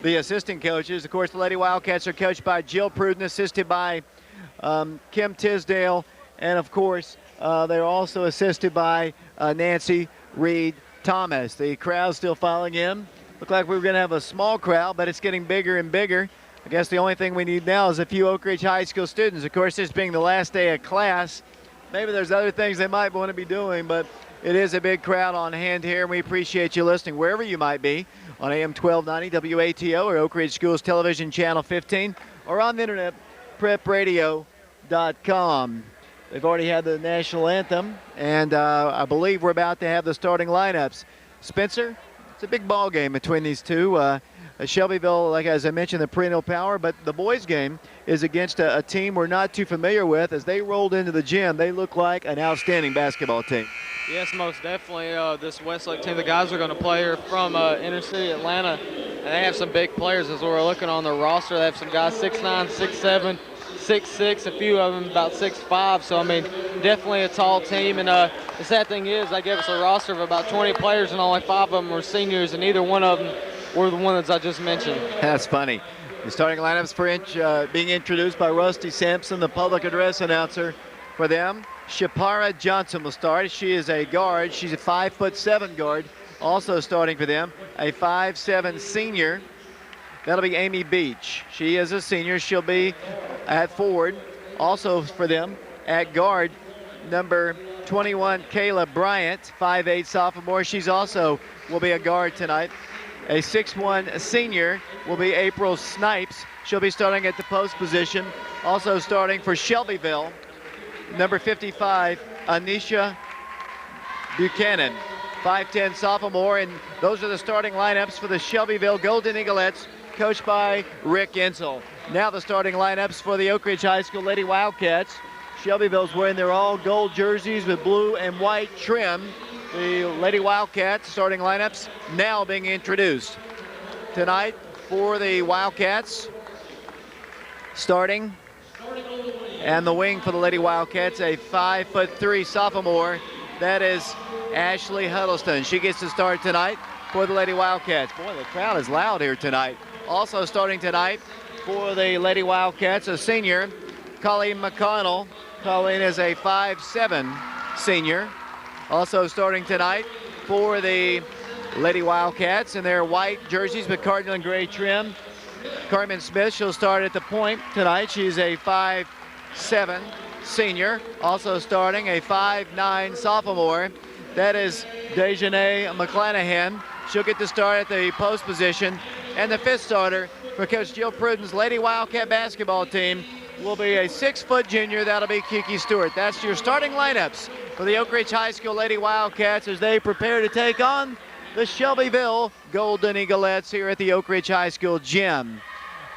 The assistant coaches, of course, the Lady Wildcats are coached by Jill Pruden, assisted by Kim Tisdale, and of course, they're also assisted by Nancy Reed Thomas. The crowd's still filing in. Looked like we were going to have a small crowd, but it's getting bigger and bigger. I guess the only thing we need now is a few Oak Ridge High School students. Of course, this being the last day of class, maybe there's other things they might want to be doing, but it is a big crowd on hand here, and we appreciate you listening wherever you might be on AM 1290 WATO or Oak Ridge Schools Television Channel 15 or on the internet, prepradio.com. They've already had the national anthem, and I believe we're about to have the starting lineups. Spencer, it's a big ball game between these two. Shelbyville, like as I mentioned, the perennial power, but the boys' game is against a team we're not too familiar with. As they rolled into the gym, they look like an outstanding basketball team. Yes, most definitely. This Westlake team, the guys are going to play are from inner city Atlanta, and they have some big players. As we're looking on the roster, they have some guys 6'9", 6'7", 6'6", a few of them about 6'5", so I mean, definitely a tall team. And the sad thing is, they gave us a roster of about 20 players, and only 5 of them were seniors, and neither one of them were the ones I just mentioned. That's funny. The starting lineups for being introduced by Rusty Sampson, the public address announcer for them. Shapara Johnson will start. She is a guard. She's a 5'7" guard. Also starting for them, a 5'7" senior. That'll be Amy Beach. She is a senior. She'll be at forward. Also for them at guard, number 21, Kayla Bryant, 5'8" sophomore. She's also will be a guard tonight. A 6'1" senior will be April Snipes. She'll be starting at the post position. Also starting for Shelbyville, number 55, Anisha Buchanan, 5'10" sophomore. And those are the starting lineups for the Shelbyville Golden Eaglettes, coached by Rick Insel. Now the starting lineups for the Oak Ridge High School Lady Wildcats. Shelbyville's wearing their all gold jerseys with blue and white trim. The Lady Wildcats starting lineups now being introduced. Tonight for the Wildcats, starting, and the wing for the Lady Wildcats, a 5'3" sophomore. That is Ashley Huddleston. She gets to start tonight for the Lady Wildcats. Boy, the crowd is loud here tonight. Also starting tonight for the Lady Wildcats, a senior, Colleen McConnell. Colleen is a 5'7" senior. Also starting tonight for the Lady Wildcats in their white jerseys with cardinal and gray trim, Carmen Smith. She'll start at the point tonight. She's a 5'7" senior. Also starting a 5'9" sophomore. That is Dejanay McClanahan. She'll get to start at the post position. And the fifth starter for Coach Jill Pruden's Lady Wildcat basketball team will be a 6-foot junior. That'll be Kiki Stewart. That's your starting lineups for the Oak Ridge High School Lady Wildcats as they prepare to take on the Shelbyville Golden Eaglettes here at the Oak Ridge High School gym.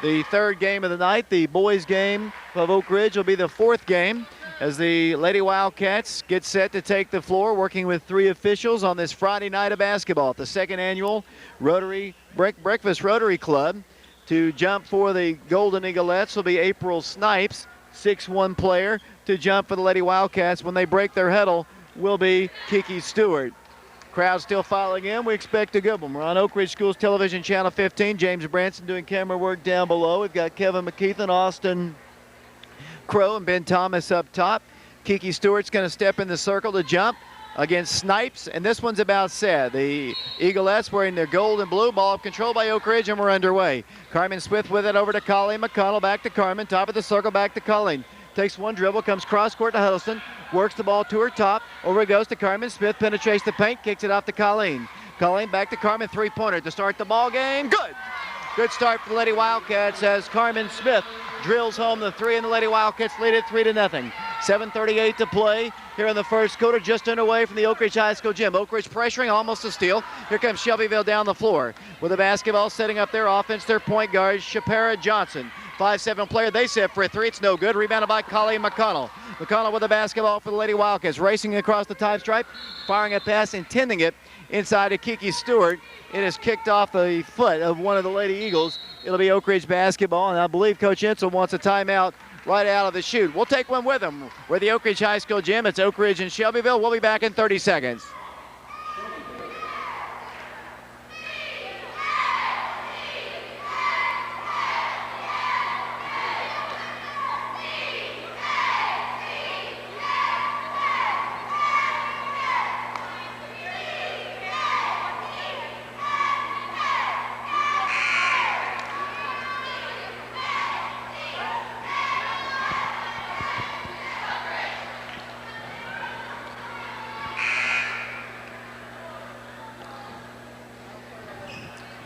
The third game of the night, the boys game of Oak Ridge, will be the fourth game as the Lady Wildcats get set to take the floor, working with 3 officials on this Friday night of basketball at the second annual Breakfast Rotary Club. To jump for the Golden Eaglettes will be April Snipes, 6'1" player. To jump for the Lady Wildcats when they break their huddle will be Kiki Stewart. Crowd still filing in. We expect a good one. We're on Oak Ridge Schools Television Channel 15. James Branson doing camera work down below. We've got Kevin McKeithen, Austin Crow, and Ben Thomas up top. Kiki Stewart's going to step in the circle to jump against Snipes, and this one's about set. The Eaglettes wearing their gold and blue. Ball up control by Oak Ridge, and we're underway. Carmen Smith with it over to Colleen McConnell. Back to Carmen. Top of the circle, back to Colleen. Takes one dribble, comes cross court to Huddleston. Works the ball to her top. Over it goes to Carmen Smith. Penetrates the paint, kicks it off to Colleen. Colleen back to Carmen. Three-pointer to start the ball game. Good! Good start for the Lady Wildcats as Carmen Smith drills home the three, and the Lady Wildcats lead it 3-0. 7:38 to play here in the first quarter, just underway from the Oak Ridge High School gym. Oak Ridge pressuring, almost a steal. Here comes Shelbyville down the floor with the basketball, setting up their offense. Their point guard, Shapara Johnson, 5'7" player. They set for a three. It's no good. Rebounded by Colleen McConnell. McConnell with the basketball for the Lady Wildcats, racing across the time stripe, firing a pass, intending it inside to Kiki Stewart. It is kicked off the foot of one of the Lady Eagles. It'll be Oak Ridge basketball, and I believe Coach Insel wants a timeout right out of the chute. We'll take one with them. We're the Oak Ridge High School gym. It's Oak Ridge and Shelbyville. We'll be back in 30 seconds.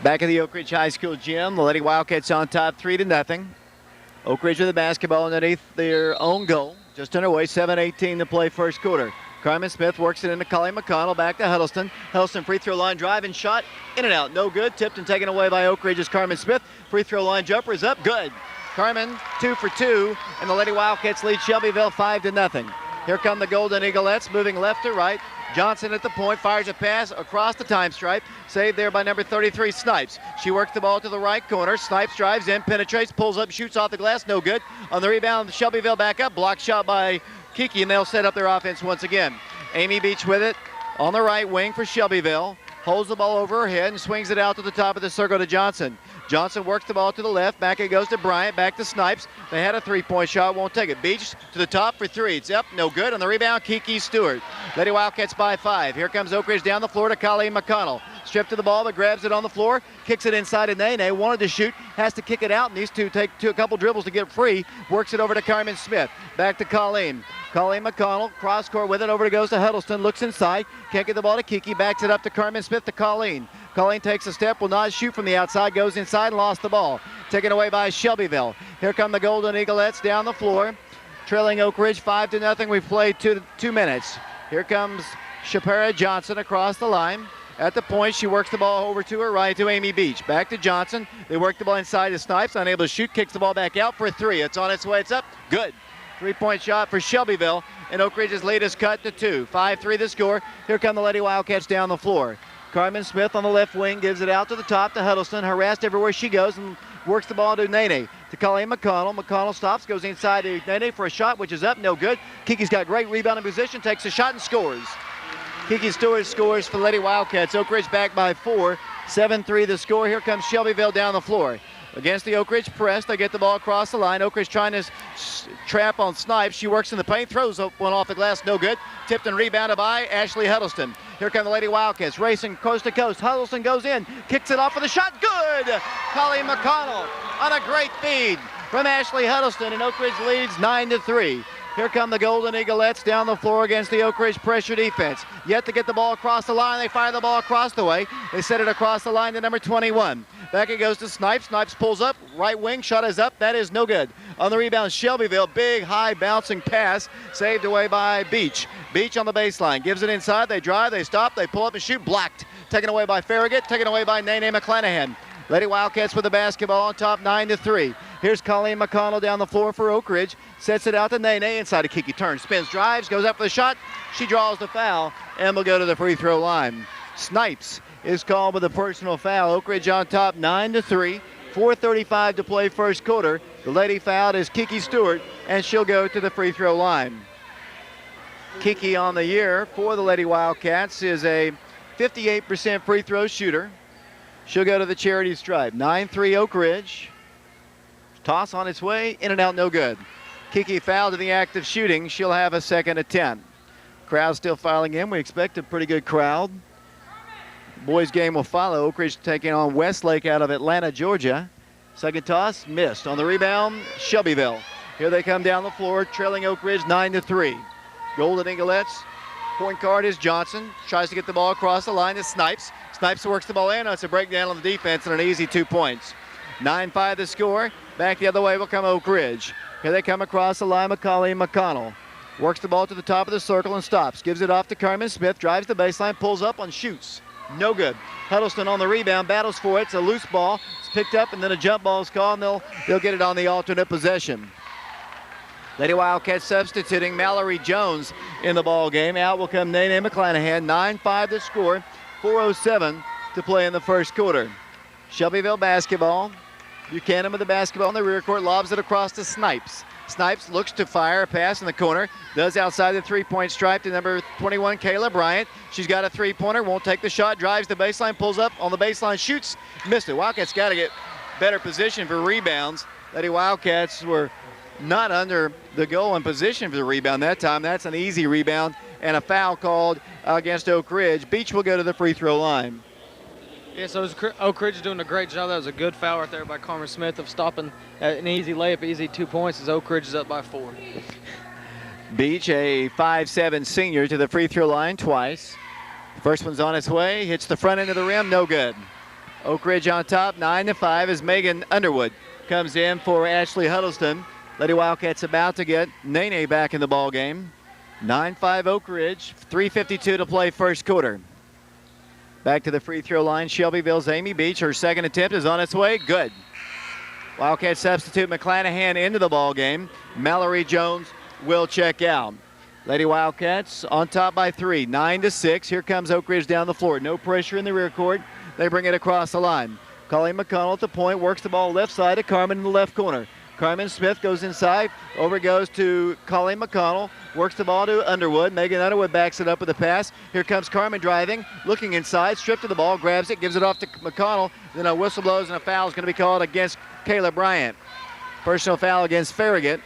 Back at the Oak Ridge High School gym, the Lady Wildcats on top 3-0. Oak Ridge with the basketball underneath their own goal. Just underway, 7:18 to play first quarter. Carmen Smith works it into Colleen McConnell, back to Huddleston. Huddleston free throw line drive and shot, in and out, no good. Tipped and taken away by Oak Ridge's Carmen Smith. Free throw line jumper is up, good. Carmen 2 for 2, and the Lady Wildcats lead Shelbyville 5-0. Here come the Golden Eaglettes, moving left to right. Johnson at the point, fires a pass across the time stripe. Saved there by number 33, Snipes. She works the ball to the right corner. Snipes drives in, penetrates, pulls up, shoots off the glass, no good. On the rebound, Shelbyville back up. Block shot by Kiki, and they'll set up their offense once again. Amy Beach with it on the right wing for Shelbyville. Holds the ball over her head and swings it out to the top of the circle to Johnson. Johnson works the ball to the left. Back it goes to Bryant. Back to Snipes. They had a three-point shot. Won't take it. Beach to the top for three. It's up. No good. On the rebound, Kiki Stewart. Lady Wildcats by 5. Here comes Oak Ridge down the floor to Colleen McConnell. Stripped to the ball, but grabs it on the floor. Kicks it inside to Nene. Wanted to shoot. Has to kick it out. Needs to take a couple dribbles to get free. Works it over to Carmen Smith. Back to Colleen. Colleen McConnell. Cross court with it. Over to goes to Huddleston. Looks inside. Can't get the ball to Kiki. Backs it up to Carmen Smith to Colleen. Colleen takes a step, will not shoot from the outside, goes inside and lost the ball. Taken away by Shelbyville. Here come the Golden Eaglettes down the floor. Trailing Oak Ridge 5-0. We've played 2 minutes. Here comes Shapira Johnson across the line. At the point, she works the ball over to her right to Amy Beach. Back to Johnson. They work the ball inside to Snipes. Unable to shoot, kicks the ball back out for a 3. It's on its way, it's up. Good. 3-point shot for Shelbyville. And Oak Ridge's lead is cut to 2. 5-3 the score. Here come the Lady Wildcats down the floor. Carmen Smith on the left wing gives it out to the top to Huddleston, harassed everywhere she goes, and works the ball to Nene. To Colleen McConnell. McConnell stops, goes inside to Nene for a shot, which is up, no good. Kiki's got great rebounding position, takes a shot and scores. Kiki Stewart scores for the Lady Wildcats. Oak Ridge back by 4. 7-3 the score. Here comes Shelbyville down the floor. Against the Oak Ridge press, they get the ball across the line. Oak Ridge trying to trap on Snipes. She works in the paint, throws one off the glass, no good. Tipped and rebounded by Ashley Huddleston. Here come the Lady Wildcats, racing coast to coast. Huddleston goes in, kicks it off for the shot, good! Colleen McConnell on a great feed from Ashley Huddleston, and Oak Ridge leads 9-3. Here come the Golden Eaglettes down the floor against the Oak Ridge pressure defense. Yet to get the ball across the line, they fire the ball across the way. They set it across the line to number 21. Back it goes to Snipes. Snipes pulls up, right wing, shot is up. That is no good. On the rebound, Shelbyville, big, high bouncing pass, saved away by Beach. Beach on the baseline, gives it inside. They drive, they stop, they pull up and shoot, blocked. Taken away by Farragut, taken away by Nene McClanahan. Lady Wildcats with the basketball on top, 9-3. Here's Colleen McConnell down the floor for Oak Ridge. Sets it out to Nene inside to Kiki. Turns, spins, drives, goes up for the shot. She draws the foul and will go to the free throw line. Snipes is called with a personal foul. Oak Ridge on top, 9-3. 4:35 to play first quarter. The lady fouled is Kiki Stewart, and she'll go to the free throw line. Kiki on the year for the Lady Wildcats is a 58% free throw shooter. She'll go to the charity stripe. 9-3 Oak Ridge. Toss on its way, in and out, no good. Kiki fouled in the act of shooting. She'll have a second attempt. Crowd still filing in. We expect a pretty good crowd. Boys game will follow. Oak Ridge taking on Westlake out of Atlanta, Georgia. Second toss, missed. On the rebound, Shelbyville. Here they come down the floor, trailing Oak Ridge 9-3. Golden Eaglettes. Point guard is Johnson. Tries to get the ball across the line to Snipes. Snipes works the ball in. It's a breakdown on the defense and an easy 2 points. 9-5 the score. Back the other way will come Oak Ridge. Here they come across the line with Colleen McConnell. Works the ball to the top of the circle and stops. Gives it off to Carmen Smith. Drives the baseline, pulls up and shoots. No good. Huddleston on the rebound, battles for it. It's a loose ball. It's picked up and then a jump ball is called, and they'll get it on the alternate possession. Lady Wildcats substituting Mallory Jones in the ball game. Out will come Nene McClanahan. 9-5 the score. 4:07 to play in the first quarter. Shelbyville basketball. Buchanan with the basketball in the rear court, lobs it across to Snipes. Snipes looks to fire a pass in the corner. Does outside the three-point stripe to number 21, Kayla Bryant. She's got a three-pointer, won't take the shot, drives the baseline, pulls up on the baseline, shoots, missed it. Wildcats got to get better position for rebounds. Lady Wildcats were not under the goal in position for the rebound that time. That's an easy rebound and a foul called against Oak Ridge. Beach will go to the free throw line. Yeah, so Oak Ridge is doing a great job. That was a good foul right there by Carmen Smith of stopping an easy layup, easy 2 points as Oak Ridge is up by 4. Beach, a 5'7" senior, to the free throw line twice. First one's on its way, hits the front end of the rim, no good. Oak Ridge on top, 9-5 as Megan Underwood comes in for Ashley Huddleston. Lady Wildcats about to get Nene back in the ball game. 9-5 Oak Ridge, 3:52 to play first quarter. Back to the free throw line, Shelbyville's Amy Beach. Her second attempt is on its way, good. Wildcat substitute McClanahan into the ball game. Mallory Jones will check out. Lady Wildcats on top by 3, 9-6. Here comes Oak Ridge down the floor. No pressure in the rear court. They bring it across the line. Colleen McConnell at the point, works the ball left side to Carmen in the left corner. Carmen Smith goes inside, over goes to Colleen McConnell, works the ball to Underwood. Megan Underwood backs it up with a pass. Here comes Carmen driving, looking inside, stripped of the ball, grabs it, gives it off to McConnell. Then a whistle blows and a foul is going to be called against Kayla Bryant. Personal foul against Farragut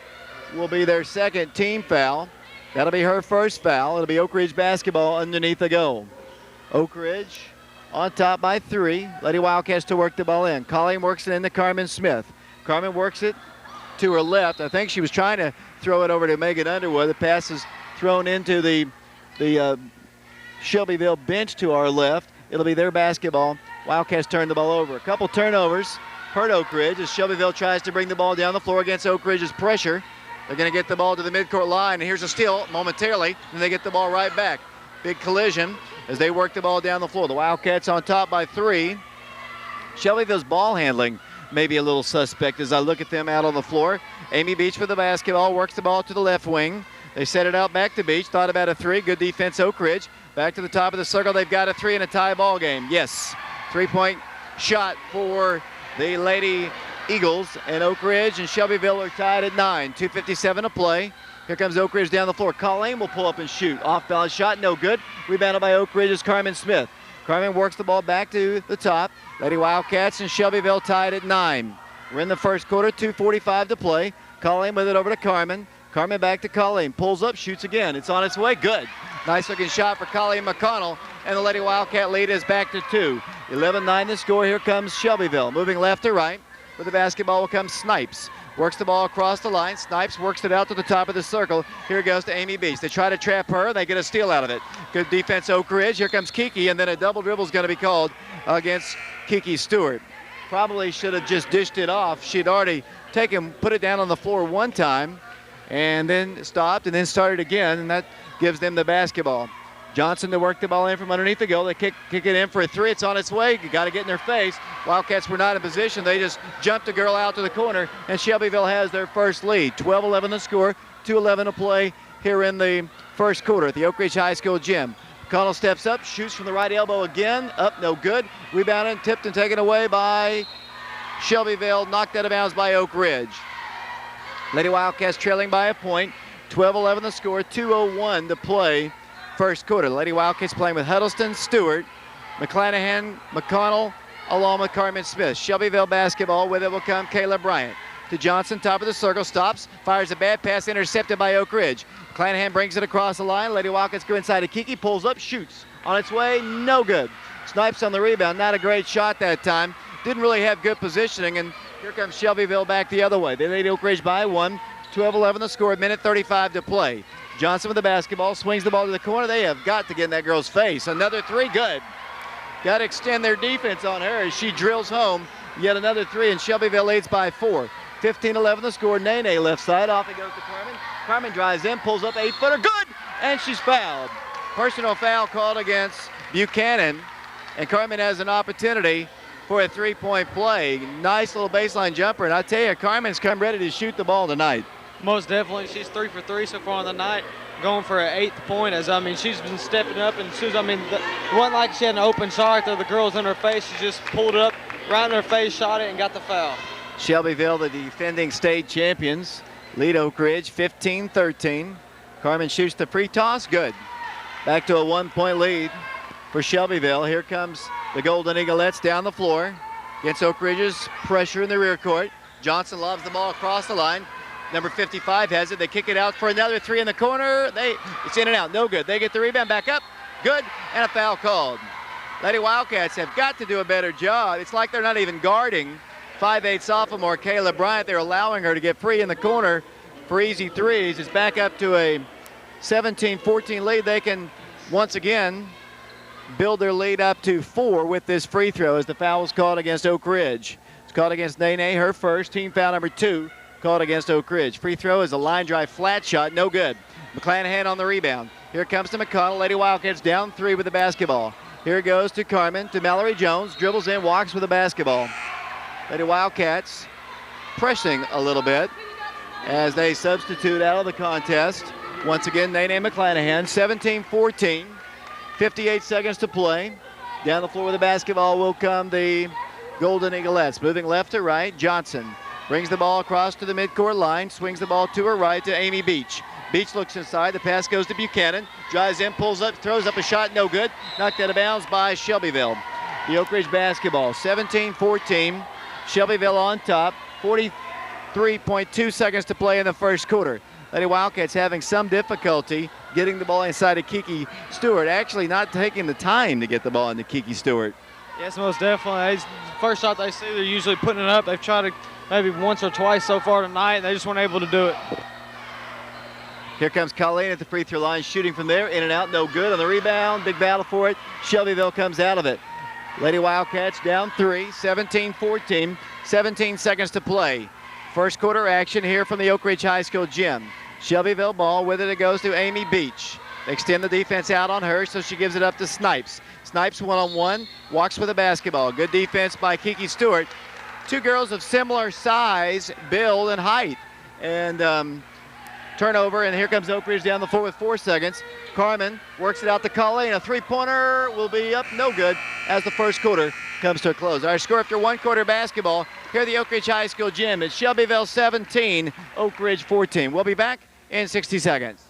will be their second team foul. That'll be her first foul. It'll be Oak Ridge basketball underneath the goal. Oak Ridge on top by 3. Lady Wildcats to work the ball in. Colleen works it into Carmen Smith. Carmen works it to her left. I think she was trying to throw it over to Megan Underwood. The pass is thrown into the Shelbyville bench to our left. It'll be their basketball. Wildcats turn the ball over. A couple turnovers hurt Oak Ridge as Shelbyville tries to bring the ball down the floor against Oak Ridge's pressure. They're going to get the ball to the midcourt line, and here's a steal momentarily, and they get the ball right back. Big collision as they work the ball down the floor. The Wildcats on top by 3. Shelbyville's ball handling may be a little suspect as I look at them out on the floor. Amy Beach with the basketball, works the ball to the left wing. They set it out back to Beach, thought about a 3. Good defense, Oak Ridge. Back to the top of the circle, they've got a 3 in a tie ball game. Yes, 3-point shot for the Lady Eagles, and Oak Ridge and Shelbyville are tied at 9. 2:57 to play. Here comes Oak Ridge down the floor. Colleen will pull up and shoot. Off-balance shot, no good. Rebounded by Oak Ridge's Carmen Smith. Carmen works the ball back to the top. Lady Wildcats and Shelbyville tied at 9. We're in the first quarter, 2:45 to play. Colleen with it over to Carmen. Carmen back to Colleen. Pulls up, shoots again. It's on its way, good. Nice looking shot for Colleen McConnell, and the Lady Wildcat lead is back to 2. 11-9 the score. Here comes Shelbyville. Moving left to right. With the basketball will come Snipes. Works the ball across the line. Snipes works it out to the top of the circle. Here it goes to Amy Beach. They try to trap her. They get a steal out of it. Good defense, Oak Ridge. Here comes Kiki, and then a double dribble is going to be called against Kiki Stewart. Probably should have just dished it off. She'd already put it down on the floor one time, and then stopped, and then started again, and that gives them the basketball. Johnson to work the ball in from underneath the goal. They kick it in for a 3. It's on its way. You got to get in their face. Wildcats were not in position. They just jumped the girl out to the corner, and Shelbyville has their first lead. 12-11 the score, 2:11 to play here in the first quarter at the Oak Ridge High School gym. McConnell steps up, shoots from the right elbow again. Up, no good. Rebounded, tipped, and taken away by Shelbyville. Knocked out of bounds by Oak Ridge. Lady Wildcats trailing by a point. 12-11 the score, 2:01 to play first quarter. The Lady Wildcats playing with Huddleston, Stewart, McClanahan, McConnell, along with Carmen Smith. Shelbyville basketball. With it will come Kayla Bryant. To Johnson, top of the circle, stops, fires a bad pass, intercepted by Oak Ridge. McClanahan brings it across the line. Lady Wildcats go inside to Kiki, pulls up, shoots. On its way, no good. Snipes on the rebound. Not a great shot that time. Didn't really have good positioning, and here comes Shelbyville back the other way. They lead Oak Ridge by 1. 12-11 the score, minute 35 to play. Johnson with the basketball, swings the ball to the corner. They have got to get in that girl's face. Another 3, good. Got to extend their defense on her as she drills home yet another 3, and Shelbyville leads by 4. 15-11 the score. Nene left side, off it goes to Carmen. Carmen drives in, pulls up 8-footer, good, and she's fouled. Personal foul called against Buchanan, and Carmen has an opportunity for a 3-point play. Nice little baseline jumper, and I tell you, Carmen's come ready to shoot the ball tonight. Most definitely. She's 3 for 3 so far on the night, going for an 8th point. As she's been stepping up, and it wasn't like she had an open shot to the girls in her face. She just pulled it up right in her face, shot it, and got the foul. Shelbyville, the defending state champions, lead Oak Ridge 15-13. Carmen shoots the free toss, good. Back to a 1-point lead for Shelbyville. Here comes the Golden Eaglettes down the floor against Oak Ridge's pressure in the rear court. Johnson lobs the ball across the line. Number 55 has it. They kick it out for another 3 in the corner. It's in and out, no good. They get the rebound, back up, good, and a foul called. Lady Wildcats have got to do a better job. It's like they're not even guarding 5'8" sophomore Kayla Bryant. They're allowing her to get free in the corner for easy 3s. It's back up to a 17-14 lead. They can once again build their lead up to 4 with this free throw as the foul was called against Oak Ridge. It's called against Nene, her first. Team foul number 2 called against Oak Ridge. Free throw is a line drive flat shot, no good. McClanahan on the rebound. Here comes to McConnell. Lady Wildcats down 3 with the basketball. Here it goes to Carmen, to Mallory Jones. Dribbles in, walks with the basketball. Lady Wildcats pressing a little bit as they substitute out of the contest. Once again, Nene McClanahan, 17-14. 58 seconds to play. Down the floor with the basketball will come the Golden Eaglettes. Moving left to right, Johnson brings the ball across to the midcourt line, swings the ball to her right to Amy Beach. Beach looks inside, the pass goes to Buchanan, drives in, pulls up, throws up a shot, no good. Knocked out of bounds by Shelbyville. The Oak Ridge basketball, 17-14. Shelbyville on top, 43.2 seconds to play in the first quarter. Lady Wildcats having some difficulty getting the ball inside of Kiki Stewart. Actually not taking the time to get the ball into Kiki Stewart. Yes, most definitely. First shot they see, they're usually putting it up. They've tried it maybe once or twice so far tonight, and they just weren't able to do it. Here comes Colleen at the free throw line, shooting from there, in and out, no good. On the rebound, big battle for it. Shelbyville comes out of it. Lady Wildcats down 3, 17-14, 17 seconds to play. First quarter action here from the Oak Ridge High School gym. Shelbyville ball, with it goes to Amy Beach. They extend the defense out on her, so she gives it up to Snipes. Snipes one-on-one, walks with the basketball. Good defense by Kiki Stewart. 2 girls of similar size, build, and height. And turnover, and here comes Oak Ridge down the floor with 4 seconds. Carmen works it out to Colleen. A three-pointer will be up, no good, as the first quarter comes to a close. Our score after 1 quarter basketball here at the Oak Ridge High School gym. It's Shelbyville 17, Oak Ridge 14. We'll be back in 60 seconds.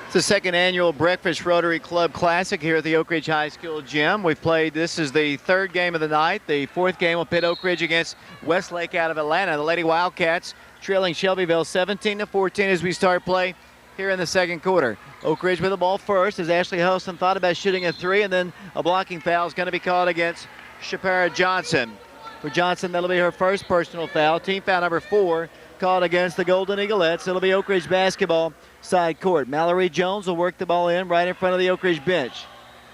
It's the second annual Breakfast Rotary Club Classic here at the Oak Ridge High School gym. We've played, this is the 3rd game of the night. The 4th game will pit Oak Ridge against Westlake out of Atlanta. The Lady Wildcats trailing Shelbyville 17-14 as we start play here in the second quarter. Oak Ridge with the ball first as Ashley Huddleston thought about shooting a 3, and then a blocking foul is going to be called against Shapira Johnson. For Johnson, that'll be her first personal foul. Team foul number 4 called against the Golden Eaglettes. It'll be Oak Ridge basketball side court. Mallory Jones will work the ball in right in front of the Oak Ridge bench.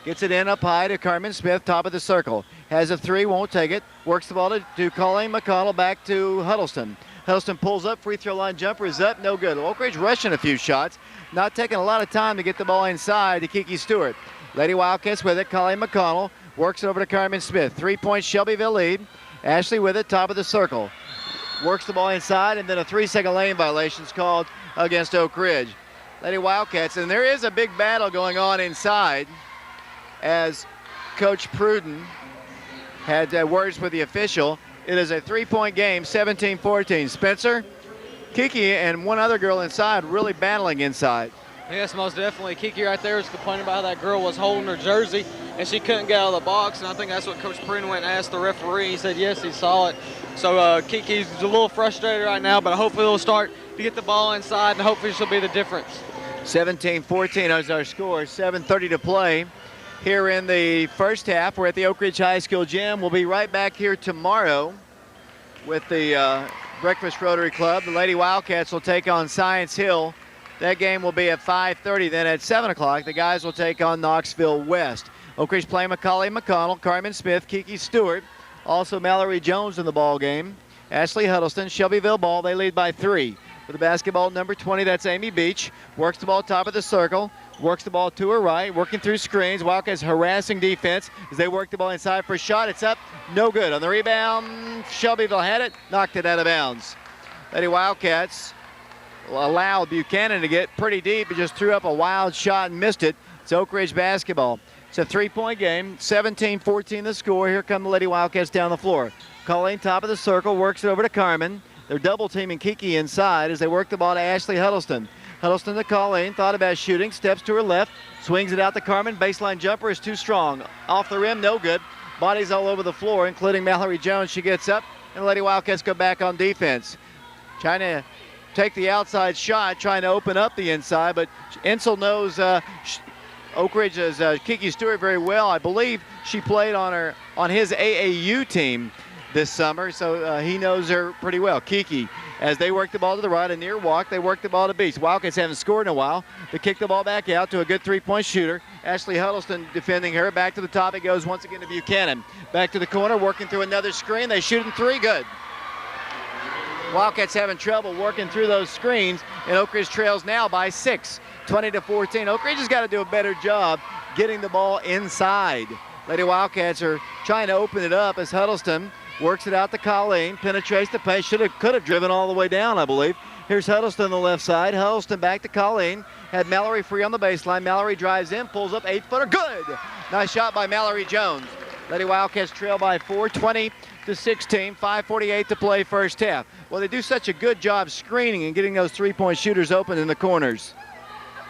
Gets it in up high to Carmen Smith, top of the circle. Has a 3, won't take it. Works the ball to Colleen McConnell, back to Huddleston. Huddleston pulls up, free throw line jumper is up, no good. Oak Ridge rushing a few shots, not taking a lot of time to get the ball inside to Kiki Stewart. Lady Wildcats with it, Colleen McConnell works it over to Carmen Smith. 3-point Shelbyville lead. Ashley with it, top of the circle. Works the ball inside, and then a 3-second lane violation is called against Oak Ridge. Lady Wildcats, and there is a big battle going on inside as Coach Pruden had words with the official. It is a 3-point game, 17-14. Spencer, Kiki, and one other girl inside really battling inside. Yes, most definitely. Kiki right there was complaining about how that girl was holding her jersey and she couldn't get out of the box, and I think that's what Coach Pruden went and asked the referee. He said yes, he saw it. So Kiki's a little frustrated right now, but hopefully they'll start to get the ball inside, and hopefully this will be the difference. 17-14 is our score, 7:30 to play here in the first half. We're at the Oak Ridge High School gym. We'll be right back here tomorrow with the Breakfast Rotary Club. The Lady Wildcats will take on Science Hill. That game will be at 5:30. Then at 7 o'clock, the guys will take on Knoxville West. Oak Ridge playing Macaulay McConnell, Carmen Smith, Kiki Stewart, also Mallory Jones in the ball game. Ashley Huddleston, Shelbyville ball, they lead by 3. With the basketball, number 20, that's Amy Beach. Works the ball top of the circle, works the ball to her right, working through screens. Wildcats harassing defense as they work the ball inside for a shot. It's up, no good. On the rebound, Shelbyville had it, knocked it out of bounds. Lady Wildcats allowed Buchanan to get pretty deep, but just threw up a wild shot and missed it. It's Oak Ridge basketball. It's a 3-point game, 17-14 the score. Here come the Lady Wildcats down the floor. Colleen, top of the circle, works it over to Carmen. They're double teaming Kiki inside as they work the ball to Ashley Huddleston. Huddleston to Colleen, thought about shooting, steps to her left, swings it out to Carmen. Baseline jumper is too strong. Off the rim, no good. Bodies all over the floor, including Mallory Jones. She gets up, and the Lady Wildcats go back on defense. Trying to take the outside shot, trying to open up the inside, but Insel knows Oak Ridge's Kiki Stewart very well. I believe she played on his AAU team this summer, so he knows her pretty well. Kiki, as they work the ball to the right, a near walk, they work the ball to Beach. Wildcats haven't scored in a while. They kick the ball back out to a good three-point shooter. Ashley Huddleston defending her. Back to the top it goes once again to Buchanan. Back to the corner, working through another screen. They shoot in three, good. Wildcats having trouble working through those screens, and Oak Ridge trails now by 6, 20-14. Oak Ridge has got to do a better job getting the ball inside. Lady Wildcats are trying to open it up as Huddleston works it out to Colleen, penetrates the paint, could have driven all the way down, I believe. Here's Huddleston on the left side. Huddleston back to Colleen, had Mallory free on the baseline. Mallory drives in, pulls up, 8-footer, good! Nice shot by Mallory Jones. Lady Wildcats trail by 4, 20-16, 5:48 to play first half. Well, they do such a good job screening and getting those three-point shooters open in the corners.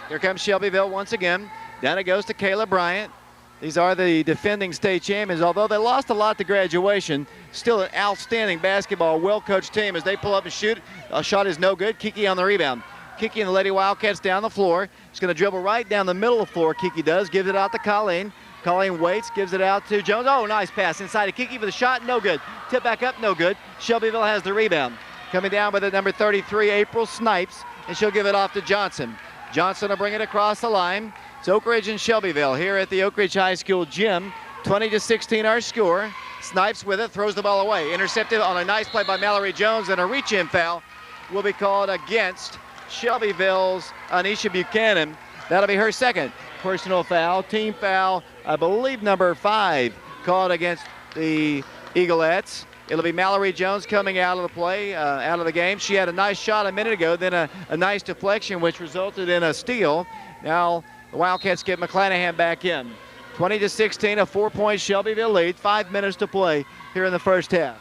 Here comes Shelbyville once again. Down it goes to Kayla Bryant. These are the defending state champions. Although they lost a lot to graduation, still an outstanding basketball, well-coached team as they pull up and shoot. A shot is no good. Kiki on the rebound. Kiki and the Lady Wildcats down the floor. She's going to dribble right down the middle of the floor. Kiki does. Gives it out to Colleen. Colleen waits, gives it out to Jones. Oh, nice pass inside to Kiki for the shot. No good. Tip back up, no good. Shelbyville has the rebound. Coming down with it, number 33, April Snipes, and she'll give it off to Johnson. Johnson will bring it across the line. It's Oak Ridge and Shelbyville here at the Oak Ridge High School gym. 20-16 our score. Snipes with it, throws the ball away. Intercepted on a nice play by Mallory Jones, and a reach-in foul will be called against Shelbyville's Anisha Buchanan. That'll be her second personal foul. Team foul, I believe, number 5 called against the Eaglettes. It'll be Mallory Jones coming out of the play, out of the game. She had a nice shot a minute ago, then a nice deflection, which resulted in a steal. Now the Wildcats get McClanahan back in. 20-16, a 4-point Shelbyville lead. 5 minutes to play here in the first half.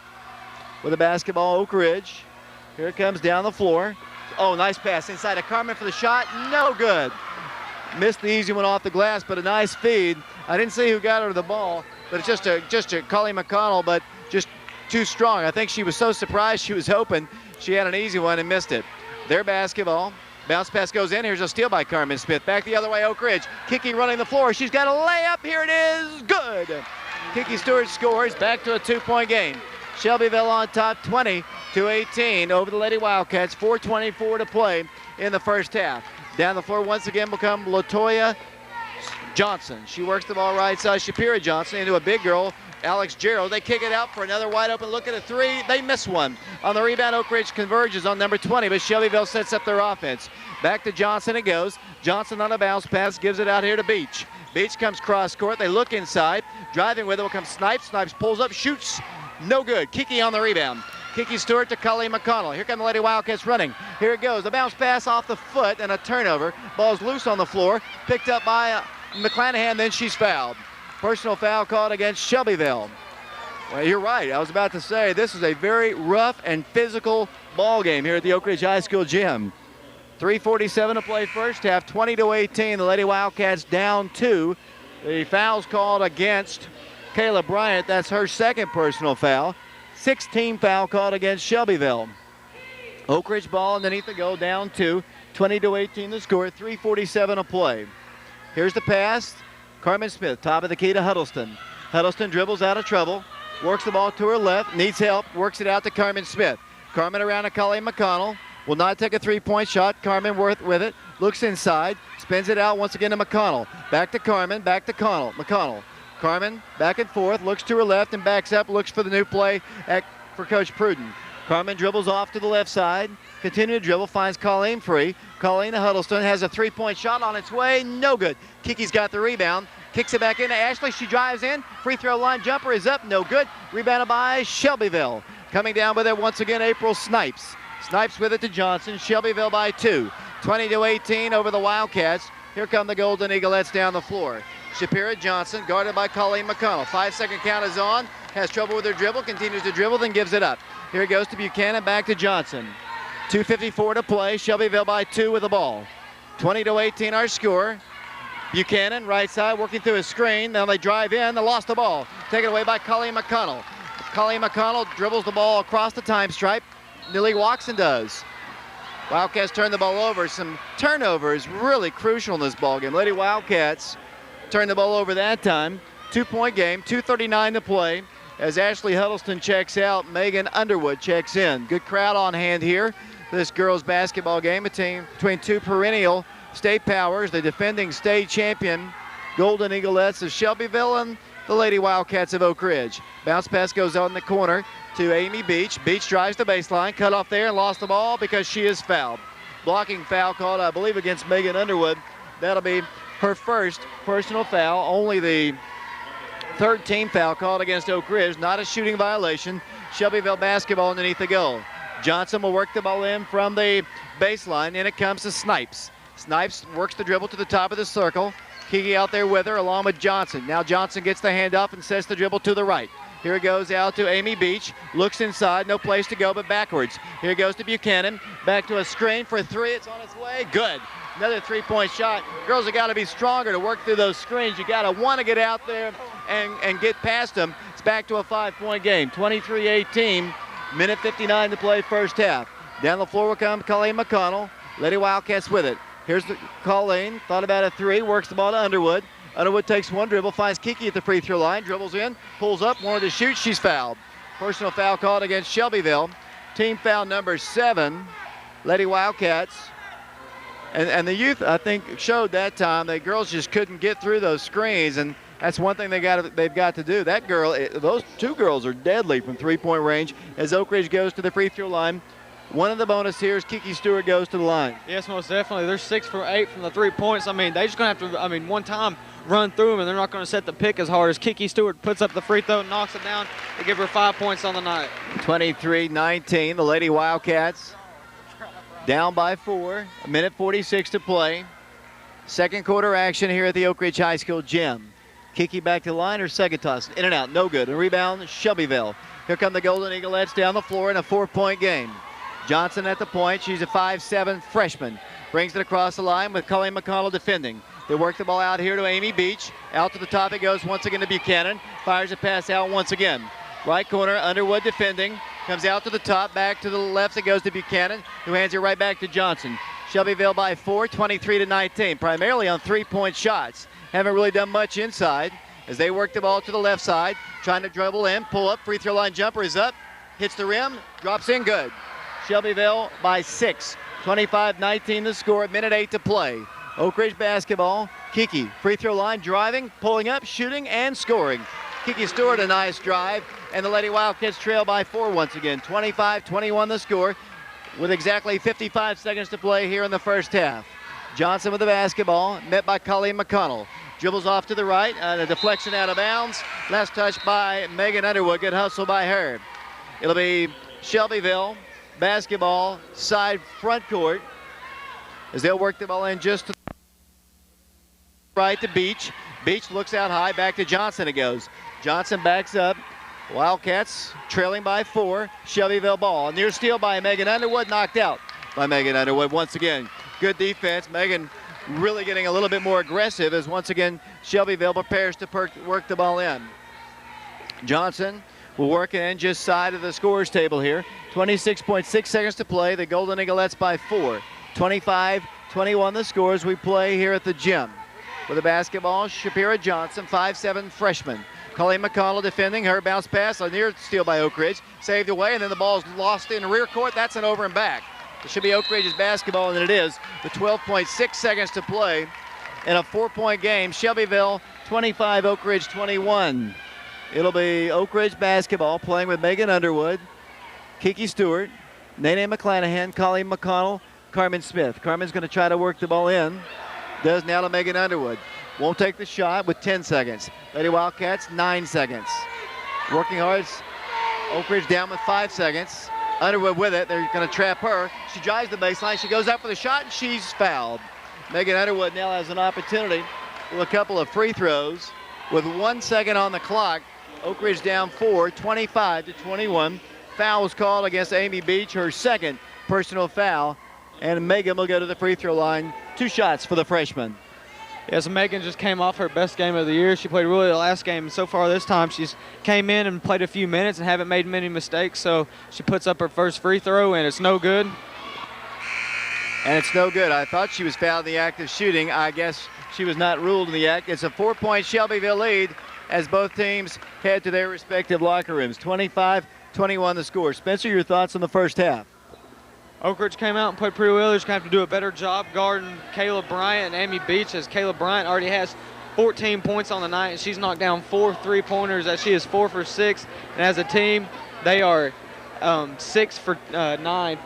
With the basketball, Oak Ridge. Here it comes down the floor. Oh, nice pass inside of Carmen for the shot. No good. Missed the easy one off the glass, but a nice feed. I didn't see who got her the ball, but it's just a Colleen McConnell, but just too strong. I think she was so surprised she was hoping she had an easy one and missed it. Their basketball. Bounce pass goes in. Here's a steal by Carmen Smith. Back the other way, Oak Ridge. Kiki running the floor. She's got a layup. Here it is. Good. Kiki Stewart scores. Back to a 2-point game. Shelbyville on top, 20-18 over the Lady Wildcats. 4:24 to play in the first half. Down the floor once again will come Latoya Johnson. She works the ball right side. Shapira Johnson into a big girl, Alex Gerald. They kick it out for another wide open look at a three. They miss one. On the rebound, Oak Ridge converges on number 20, but Shelbyville sets up their offense. Back to Johnson it goes. Johnson on a bounce pass, gives it out here to Beach. Beach comes cross court. They look inside. Driving with it will come Snipes. Snipes pulls up, shoots. No good. Kiki on the rebound. Kiki Stewart to Colleen McConnell. Here come the Lady Wildcats running. Here it goes. The bounce pass off the foot and a turnover. Ball's loose on the floor. Picked up by McClanahan, then she's fouled. Personal foul called against Shelbyville. Well, you're right. I was about to say this is a very rough and physical ball game here at the Oak Ridge High School gym. 3:47 to play first half, 20-18. The Lady Wildcats down 2. The foul's called against Kayla Bryant. That's her second personal foul. 16 foul called against Shelbyville. Oak Ridge ball underneath the goal, down 2. 20-18 the score, 3:47 to play. Here's the pass. Carmen Smith, top of the key to Huddleston. Huddleston dribbles out of trouble, works the ball to her left, needs help, works it out to Carmen Smith. Carmen around to Colleen McConnell. Will not take a three-point shot. Carmen Worth with it, looks inside, spins it out once again to McConnell. Back to Carmen, back to McConnell. Carmen back and forth, looks to her left and backs up, looks for the new play for Coach Pruden. Carmen dribbles off to the left side. Continue to dribble, finds Colleen free. Colleen Huddleston has a three-point shot on its way. No good. Kiki's got the rebound. Kicks it back into Ashley. She drives in. Free throw line jumper is up. No good. Rebounded by Shelbyville. Coming down with it once again, April Snipes. Snipes with it to Johnson. Shelbyville by 2. 20-18 over the Wildcats. Here come the Golden Eaglettes down the floor. Shapira Johnson guarded by Colleen McConnell. 5-second count is on. Has trouble with her dribble. Continues to dribble, then gives it up. Here it goes to Buchanan, back to Johnson. 2:54 to play. Shelbyville by 2 with the ball. 20-18 our score. Buchanan, right side, working through a screen. Now they drive in. They lost the ball. Taken away by Colleen McConnell. Colleen McConnell dribbles the ball across the time stripe. Lily Watson does. Wildcats turn the ball over. Some turnovers really crucial in this ball game. Lady Wildcats turn the ball over that time. 2-point game, 2:39 to play. As Ashley Huddleston checks out, Megan Underwood checks in. Good crowd on hand here. This girls basketball game, a team between two perennial state powers, the defending state champion Golden Eaglettes of Shelbyville and the Lady Wildcats of Oak Ridge. Bounce pass goes on the corner to Amy Beach. Beach drives the baseline, cut off there and lost the ball because she is fouled. Blocking foul called, I believe, against Megan Underwood. That'll be her first personal foul, only the third team foul called against Oak Ridge. Not a shooting violation. Shelbyville basketball underneath the goal. Johnson will work the ball in from the baseline, and it comes to Snipes. Snipes works the dribble to the top of the circle. Kiki out there with her along with Johnson. Now Johnson gets the handoff and sets the dribble to the right. Here it goes out to Amy Beach. Looks inside, no place to go but backwards. Here it goes to Buchanan. Back to a screen for 3. It's on its way. Good. Another 3-point shot. Girls have got to be stronger to work through those screens. You got to want to get out there and get past them. It's back to a 5-point game. 23-18. Minute 59 to play first half. Down the floor will come Colleen McConnell. Lady Wildcats with it. Here's the Colleen. Thought about a 3. Works the ball to Underwood. Underwood takes one dribble. Finds Kiki at the free throw line. Dribbles in. Pulls up. Wanted to shoot. She's fouled. Personal foul called against Shelbyville. Team foul number 7. Lady Wildcats. And the youth, I think, showed that time that girls just couldn't get through those screens, and that's one thing they've got to do. That girl, those two girls are deadly from three-point range. As Oak Ridge goes to the free throw line, one of the bonus here is Kiki Stewart goes to the line. Yes, most definitely. They're 6 for 8 from the 3 points. I mean, they're just going to have to, one time run through them, and they're not going to set the pick as hard as Kiki Stewart puts up the free throw and knocks it down to give her 5 points on the night. 23-19, the Lady Wildcats down by 4, a minute 46 to play. Second quarter action here at the Oak Ridge High School gym. Kiki back to the line, her second toss, in and out, no good. A rebound, Shelbyville. Here come the Golden Eaglettes down the floor in a 4-point game. Johnson at the point, she's a 5'7" freshman. Brings it across the line with Colleen McConnell defending. They work the ball out here to Amy Beach. Out to the top it goes once again to Buchanan. Fires a pass out once again. Right corner, Underwood defending. Comes out to the top, back to the left. It goes to Buchanan, who hands it right back to Johnson. Shelbyville by 4, 23-19, primarily on 3-point shots. Haven't really done much inside as they work the ball to the left side, trying to dribble in, pull up, free throw line jumper is up, hits the rim, drops in good. Shelbyville by 6, 25-19 the score, minute 8 to play. Oak Ridge basketball, Kiki, free throw line, driving, pulling up, shooting, and scoring. Kiki Stewart, a nice drive, and the Lady Wildcats trail by 4 once again. 25-21 the score, with exactly 55 seconds to play here in the first half. Johnson with the basketball, met by Colleen McConnell. Dribbles off to the right, and a deflection out of bounds. Last touch by Megan Underwood, good hustle by her. It'll be Shelbyville basketball, side front court, as they'll work the ball in just to the right to Beach. Beach looks out high, back to Johnson it goes. Johnson backs up. Wildcats trailing by 4. Shelbyville ball. A near steal by Megan Underwood, knocked out by Megan Underwood once again. Good defense. Megan really getting a little bit more aggressive as once again Shelbyville prepares to work the ball in. Johnson will work it in just side of the scorers table here. 26.6 seconds to play. The Golden Eaglettes by 4. 25-21 the scores. We play here at the gym. With the basketball, Shapira Johnson, 5'7" freshman. Colleen McConnell defending her bounce pass, a near steal by Oak Ridge, saved away, and then the ball's lost in the rear court. That's an over and back. It should be Oak Ridge's basketball, and it is. With 12.6 seconds to play in a 4-point game. Shelbyville 25, Oak Ridge 21. It'll be Oak Ridge basketball playing with Megan Underwood. Kiki Stewart, Nene McClanahan, Colleen McConnell, Carmen Smith. Carmen's going to try to work the ball in. Does now to Megan Underwood. Won't take the shot with 10 seconds. Lady Wildcats, 9 seconds. Working hard. Oak Ridge down with 5 seconds. Underwood with it. They're going to trap her. She drives the baseline. She goes up for the shot, and she's fouled. Megan Underwood now has an opportunity with a couple of free throws. With 1 second on the clock, Oak Ridge down 4, 25-21. Foul was called against Amy Beach, her second personal foul. And Megan will go to the free throw line. 2 shots for the freshman. Yes, Megan just came off her best game of the year. She played really the last game, and so far this time she's came in and played a few minutes and haven't made many mistakes. So she puts up her first free throw, and it's no good. And it's no good. I thought she was fouled in the act of shooting. I guess she was not ruled in the act. It's a 4-point Shelbyville lead as both teams head to their respective locker rooms. 25-21 the score. Spencer, your thoughts on the first half? Oak Ridge came out and played pretty well. They're just going to have to do a better job guarding Kayla Bryant and Amy Beach, as Kayla Bryant already has 14 points on the night, and she's knocked down 4 3-pointers, as she is 4 for 6. And as a team, they are 6 for 9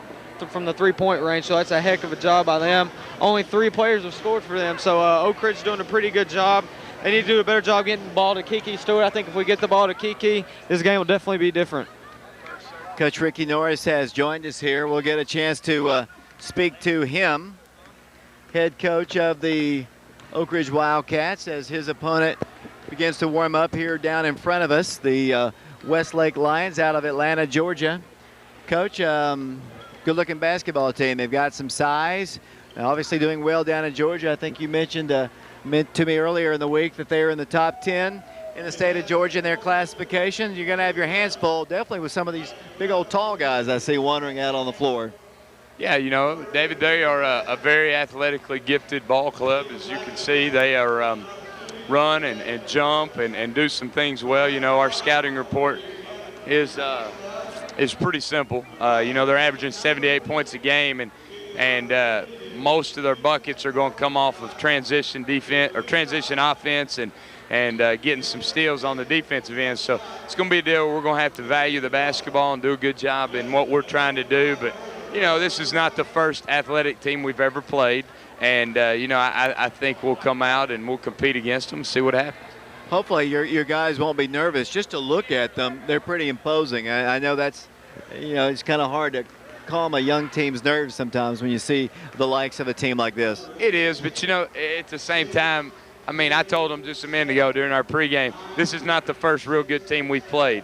from the 3-point range, so that's a heck of a job by them. Only 3 players have scored for them, so Oak Ridge is doing a pretty good job. They need to do a better job getting the ball to Kiki Stewart. I think if we get the ball to Kiki, this game will definitely be different. Coach Ricky Norris has joined us here. We'll get a chance to speak to him, head coach of the Oak Ridge Wildcats, as his opponent begins to warm up here down in front of us, the Westlake Lions out of Atlanta, Georgia. Coach, good-looking basketball team. They've got some size, obviously doing well down in Georgia. I think you mentioned to me earlier in the week that they are in the top 10 in the state of Georgia in their classification. You're going to have your hands full, definitely, with some of these big old tall guys I see wandering out on the floor. Yeah, you know, David, they are a very athletically gifted ball club. As you can see, they are run and jump and do some things well. You know, our scouting report is pretty simple. You know, they're averaging 78 points a game, and most of their buckets are going to come off of transition defense or transition offense and getting some steals on the defensive end. So it's going to be a deal where we're going to have to value the basketball and do a good job in what we're trying to do. But, you know, this is not the first athletic team we've ever played. And, you know, I think we'll come out and we'll compete against them and see what happens. Hopefully your guys won't be nervous. Just to look at them, they're pretty imposing. I know that's, you know, it's kind of hard to calm a young team's nerves sometimes when you see the likes of a team like this. It is, but, you know, at the same time, I mean, I told them just a minute ago during our pregame, this is not the first real good team we've played.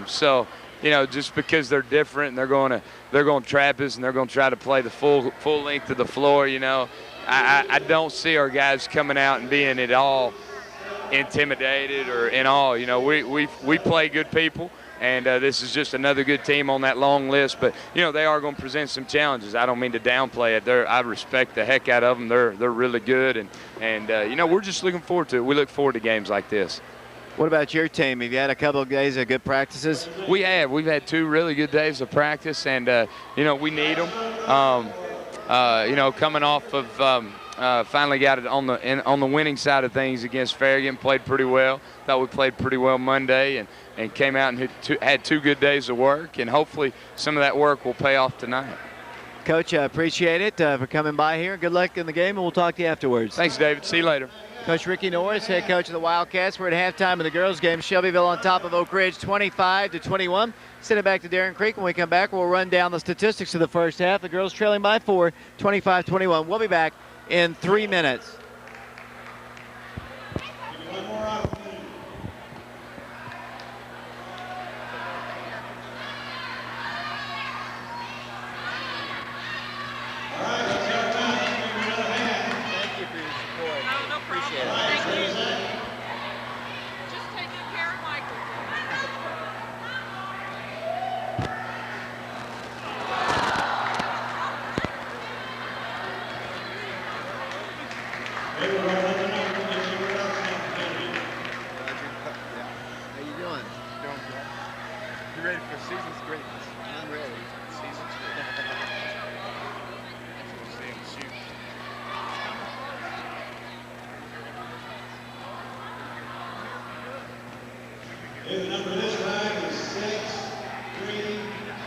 So, you know, just because they're different and they're going to trap us and they're going to try to play the full length of the floor, you know, I don't see our guys coming out and being at all intimidated or in all. You know, we play good people. And this is just another good team on that long list. But, you know, they are going to present some challenges. I don't mean to downplay it. I respect the heck out of them. They're really good. And you know, we're just looking forward to it. We look forward to games like this. What about your team? Have you had a couple of days of good practices? We have. We've had 2 really good days of practice. And, you know, we need them. You know, coming off of finally got it on the winning side of things against Farragut, played pretty well. Thought we played pretty well Monday and came out and had 2 good days of work, and hopefully some of that work will pay off tonight. Coach, I appreciate it for coming by here. Good luck in the game, and we'll talk to you afterwards. Thanks, David. See you later. Coach Ricky Norris, head coach of the Wildcats. We're at halftime of the girls' game. Shelbyville on top of Oak Ridge, 25-21. Send it back to Darren Creek. When we come back, we'll run down the statistics of the first half. The girls trailing by 4, 25-21. We'll be back in 3 minutes. The number this time is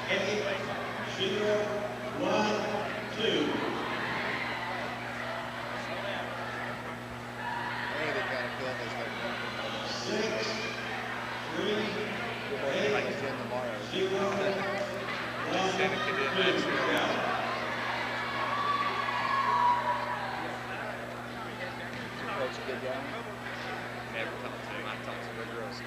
6-3-8. Seneca did last year. Coach, a good guy. Never talked to him. I talked to the girls.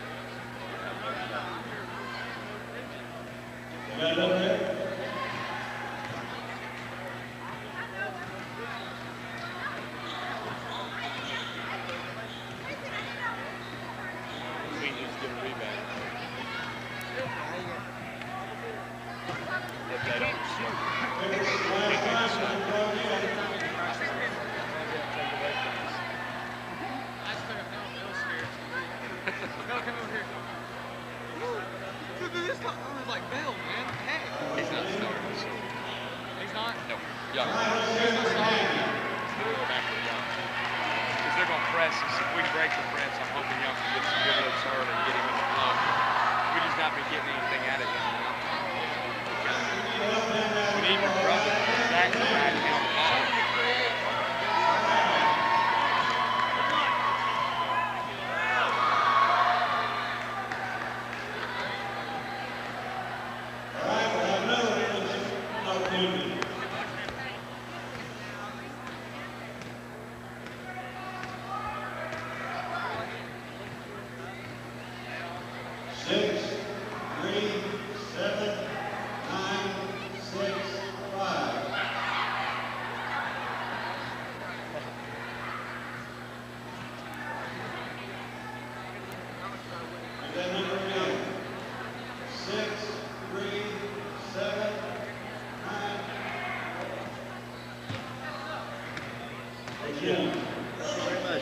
We just get a rebound. If they don't shoot. He's not starting. He's not? No, young. He's not starting. Back to Young. Because they're going to press us. If we break the press, I'm hoping Young can get some good looks early and get him in the flow. We just not been getting anything out of him. We need to rub it back to right now.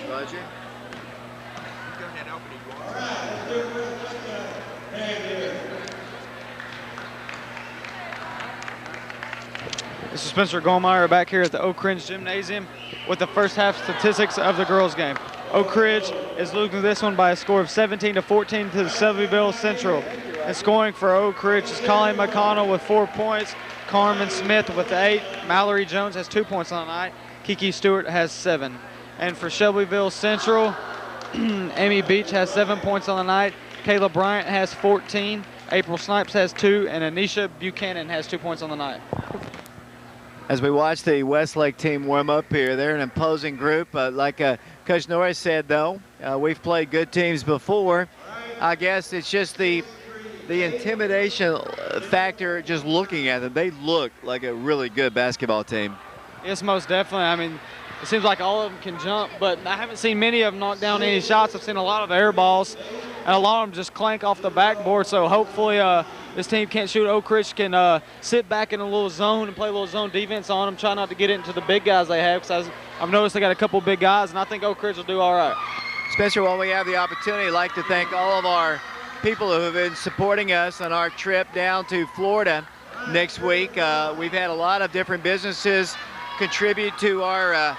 Roger. This is Spencer Goldmeyer back here at the Oak Ridge Gymnasium with the first half statistics of the girls' game. Oak Ridge is losing this one by a score of 17-14 to the Shelbyville Central. And scoring for Oak Ridge is Colleen McConnell with 4 points, Carmen Smith with 8, Mallory Jones has 2 points on the night, Kiki Stewart has 7. And for Shelbyville Central, Amy Beach has 7 points on the night, Kayla Bryant has 14, April Snipes has 2, and Anisha Buchanan has 2 points on the night. As we watch the Westlake team warm up here, they're an imposing group. Like Coach Norris said, though, we've played good teams before. I guess it's just the intimidation factor just looking at them. They look like a really good basketball team. Yes, most definitely. I mean, it seems like all of them can jump, but I haven't seen many of them knock down any shots. I've seen a lot of air balls, and a lot of them just clank off the backboard. So hopefully this team can't shoot. Oak Ridge can sit back in a little zone and play a little zone defense on them, try not to get into the big guys they have, because I've noticed they got a couple big guys, and I think Oak Ridge will do all right. Spencer, while we have the opportunity, I'd like to thank all of our people who have been supporting us on our trip down to Florida next week. We've had a lot of different businesses contribute to our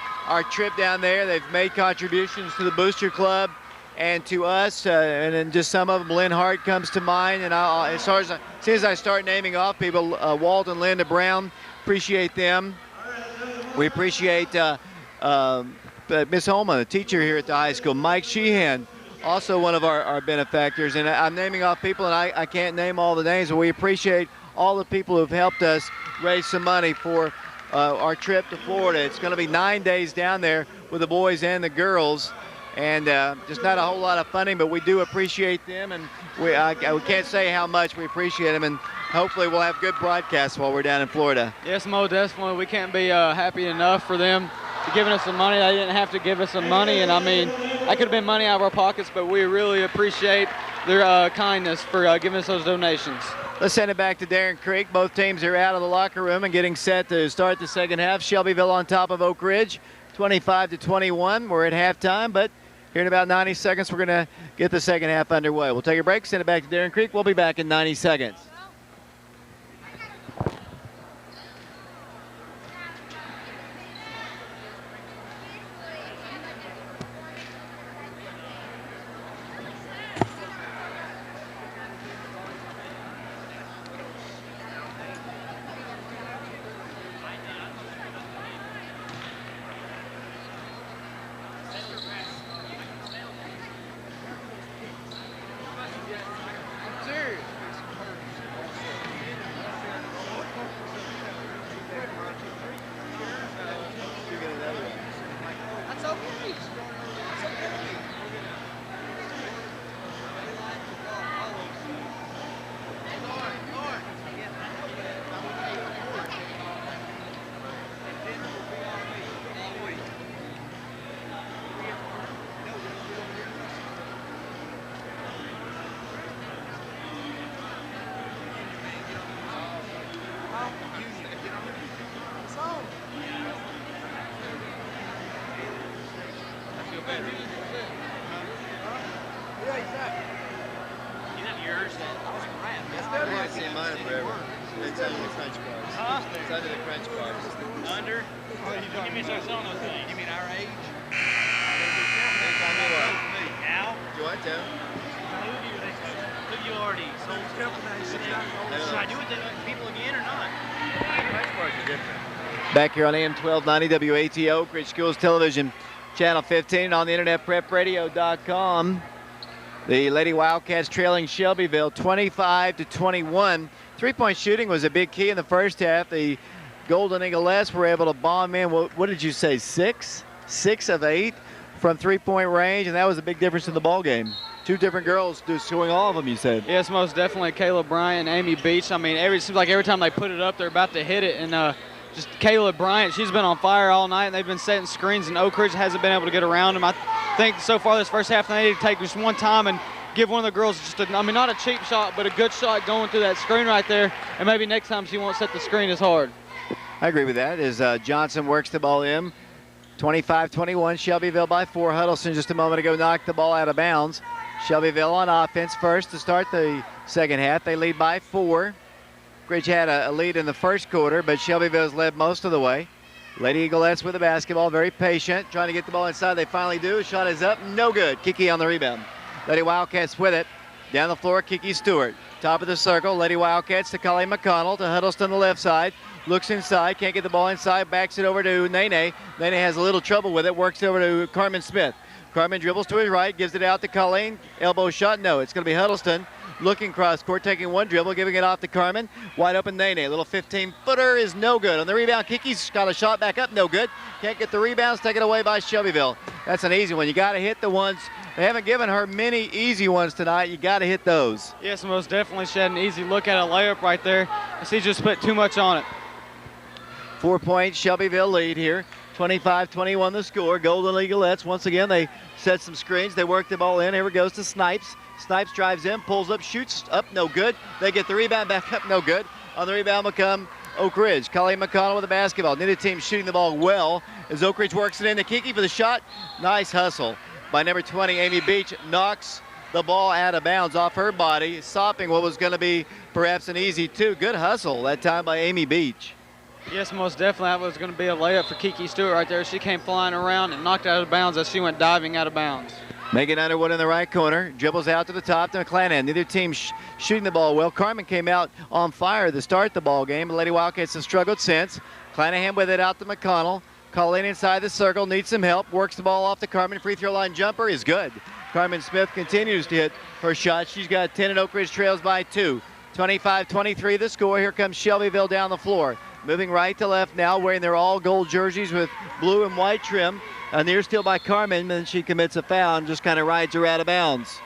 trip down there. They've made contributions to the Booster Club and to us, and then just some of them. Lynn Hart comes to mind, and as soon as I start naming off people, Walt and Linda Brown, appreciate them. We appreciate Miss Holman, a teacher here at the high school. Mike Sheehan, also one of our benefactors, and I'm naming off people, and I can't name all the names, but we appreciate all the people who have helped us raise some money for our trip to Florida. It's going to be 9 days down there with the boys and the girls, and just not a whole lot of funding, but we do appreciate them, and we can't say how much we appreciate them, and hopefully we'll have good broadcasts while we're down in Florida. Yes, Mo, definitely. We can't be happy enough for them giving us some money. They didn't have to give us some money, and I mean, that could have been money out of our pockets, but we really appreciate their kindness for giving us those donations. Let's send it back to Darren Creek. Both teams are out of the locker room and getting set to start the second half. Shelbyville on top of Oak Ridge, 25-21. We're at halftime, but here in about 90 seconds, we're going to get the second half underway. We'll take a break, send it back to Darren Creek. We'll be back in 90 seconds. It's under the crunch bars. Huh? It's under the crunch bars. Under? Give me some on those things. You mean our age? Now? You want to? Who you already sold stuff? Should I do it to people again or not? Crunch bars are different. Back here on AM 1290 WATO, Oak Ridge Schools Television, Channel 15, and on the internet, prepradio.com. The Lady Wildcats trailing Shelbyville 25-21. Three-point shooting was a big key in the first half. The Golden Eaglettes were able to bomb in, what did you say, 6? 6 of 8 from three-point range, and that was a big difference in the ball game. Two different girls scoring all of them, you said. Yes, most definitely Kayla Bryant and Amy Beach. I mean, it seems like every time they put it up, they're about to hit it. And just Kayla Bryant, she's been on fire all night, and they've been setting screens, and Oak Ridge hasn't been able to get around them. I think so far this first half, they need to take just one time and give one of the girls just not a cheap shot, but a good shot going through that screen right there, and maybe next time she won't set the screen as hard. I agree with that as Johnson works the ball in. 25-21, Shelbyville by 4. Huddleston just a moment ago knocked the ball out of bounds. Shelbyville on offense first to start the second half. They lead by 4. Ridge had a lead in the first quarter, but Shelbyville's led most of the way. Lady Eaglettes with the basketball, very patient, trying to get the ball inside. They finally do. Shot is up, no good. Kiki on the rebound. Lady Wildcats with it. Down the floor, Kiki Stewart. Top of the circle, Lady Wildcats to Colleen McConnell, to Huddleston on the left side. Looks inside, can't get the ball inside, backs it over to Nene. Nene has a little trouble with it, works over to Carmen Smith. Carmen dribbles to his right, gives it out to Colleen. Elbow shot, no. It's going to be Huddleston looking cross court, taking one dribble, giving it off to Carmen. Wide open Nene. A little 15-footer is no good. On the rebound, Kiki's got a shot back up, no good. Can't get the rebounds, taken away by Shelbyville. That's an easy one. You got to hit the ones. They haven't given her many easy ones tonight. You got to hit those. Yes, most definitely. She had an easy look at a layup right there. She just put too much on it. 4-point Shelbyville lead here. 25-21 the score. Golden Eaglettes, once again, they set some screens. They work the ball in. Here it goes to Snipes. Snipes drives in, pulls up, shoots up, no good. They get the rebound back up, no good. On the rebound will come Oak Ridge. Colleen McConnell with the basketball. Neither team shooting the ball well as Oak Ridge works it in to Kiki for the shot. Nice hustle by number 20, Amy Beach. Knocks the ball out of bounds off her body, stopping what was going to be perhaps an easy two. Good hustle that time by Amy Beach. Yes, most definitely. That was going to be a layup for Kiki Stewart right there. She came flying around and knocked it out of bounds as she went diving out of bounds. Megan Underwood in the right corner, dribbles out to the top to McClanahan. Neither team shooting the ball well. Carmen came out on fire to start the ball game. The Lady Wildcats have struggled since. McClanahan with it out to McConnell. Colleen inside the circle, needs some help. Works the ball off the Carmen. Free throw line jumper is good. Carmen Smith continues to hit her shot. She's got 10 and Oak Ridge trails by 2. 25-23 the score. Here comes Shelbyville down the floor. Moving right to left now, wearing their all gold jerseys with blue and white trim. A near steal by Carmen, and she commits a foul and just kind of rides her out of bounds.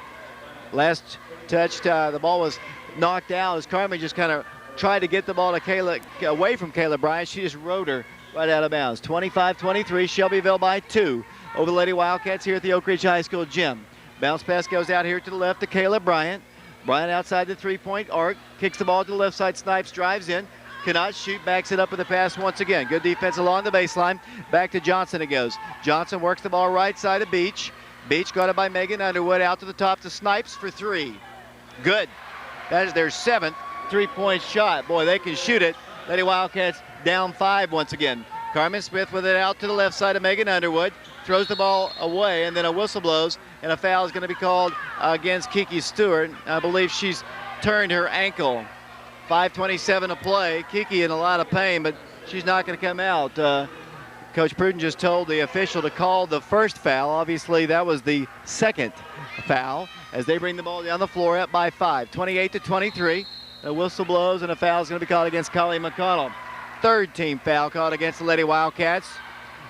Last touch, the ball was knocked out as Carmen just kind of tried to get the ball to Kayla, away from Kayla Bryant. She just rode her right out of bounds. 25-23, Shelbyville by 2 over the Lady Wildcats here at the Oak Ridge High School gym. Bounce pass goes out here to the left to Kayla Bryant. Bryant outside the three-point arc, kicks the ball to the left side. Snipes drives in. Cannot shoot, backs it up with a pass once again. Good defense along the baseline. Back to Johnson it goes. Johnson works the ball right side of Beach. Beach guarded by Megan Underwood. Out to the top to Snipes for 3. Good. That is their 7th three-point shot. Boy, they can shoot it. Lady Wildcats down 5 once again. Carmen Smith with it out to the left side of Megan Underwood. Throws the ball away, and then a whistle blows, and a foul is going to be called against Kiki Stewart. I believe she's turned her ankle. 5:27 to play. Kiki in a lot of pain, but she's not going to come out. Coach Pruden just told the official to call the first foul. Obviously, that was the second foul as they bring the ball down the floor up by 5. 28-23. A whistle blows, and a foul is going to be called against Colleen McConnell. Third team foul called against the Lady Wildcats.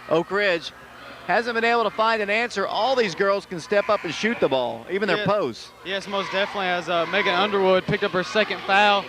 Oak Ridge hasn't been able to find an answer. All these girls can step up and shoot the ball, even their posts. Yes, most definitely, as Megan Underwood picked up her second foul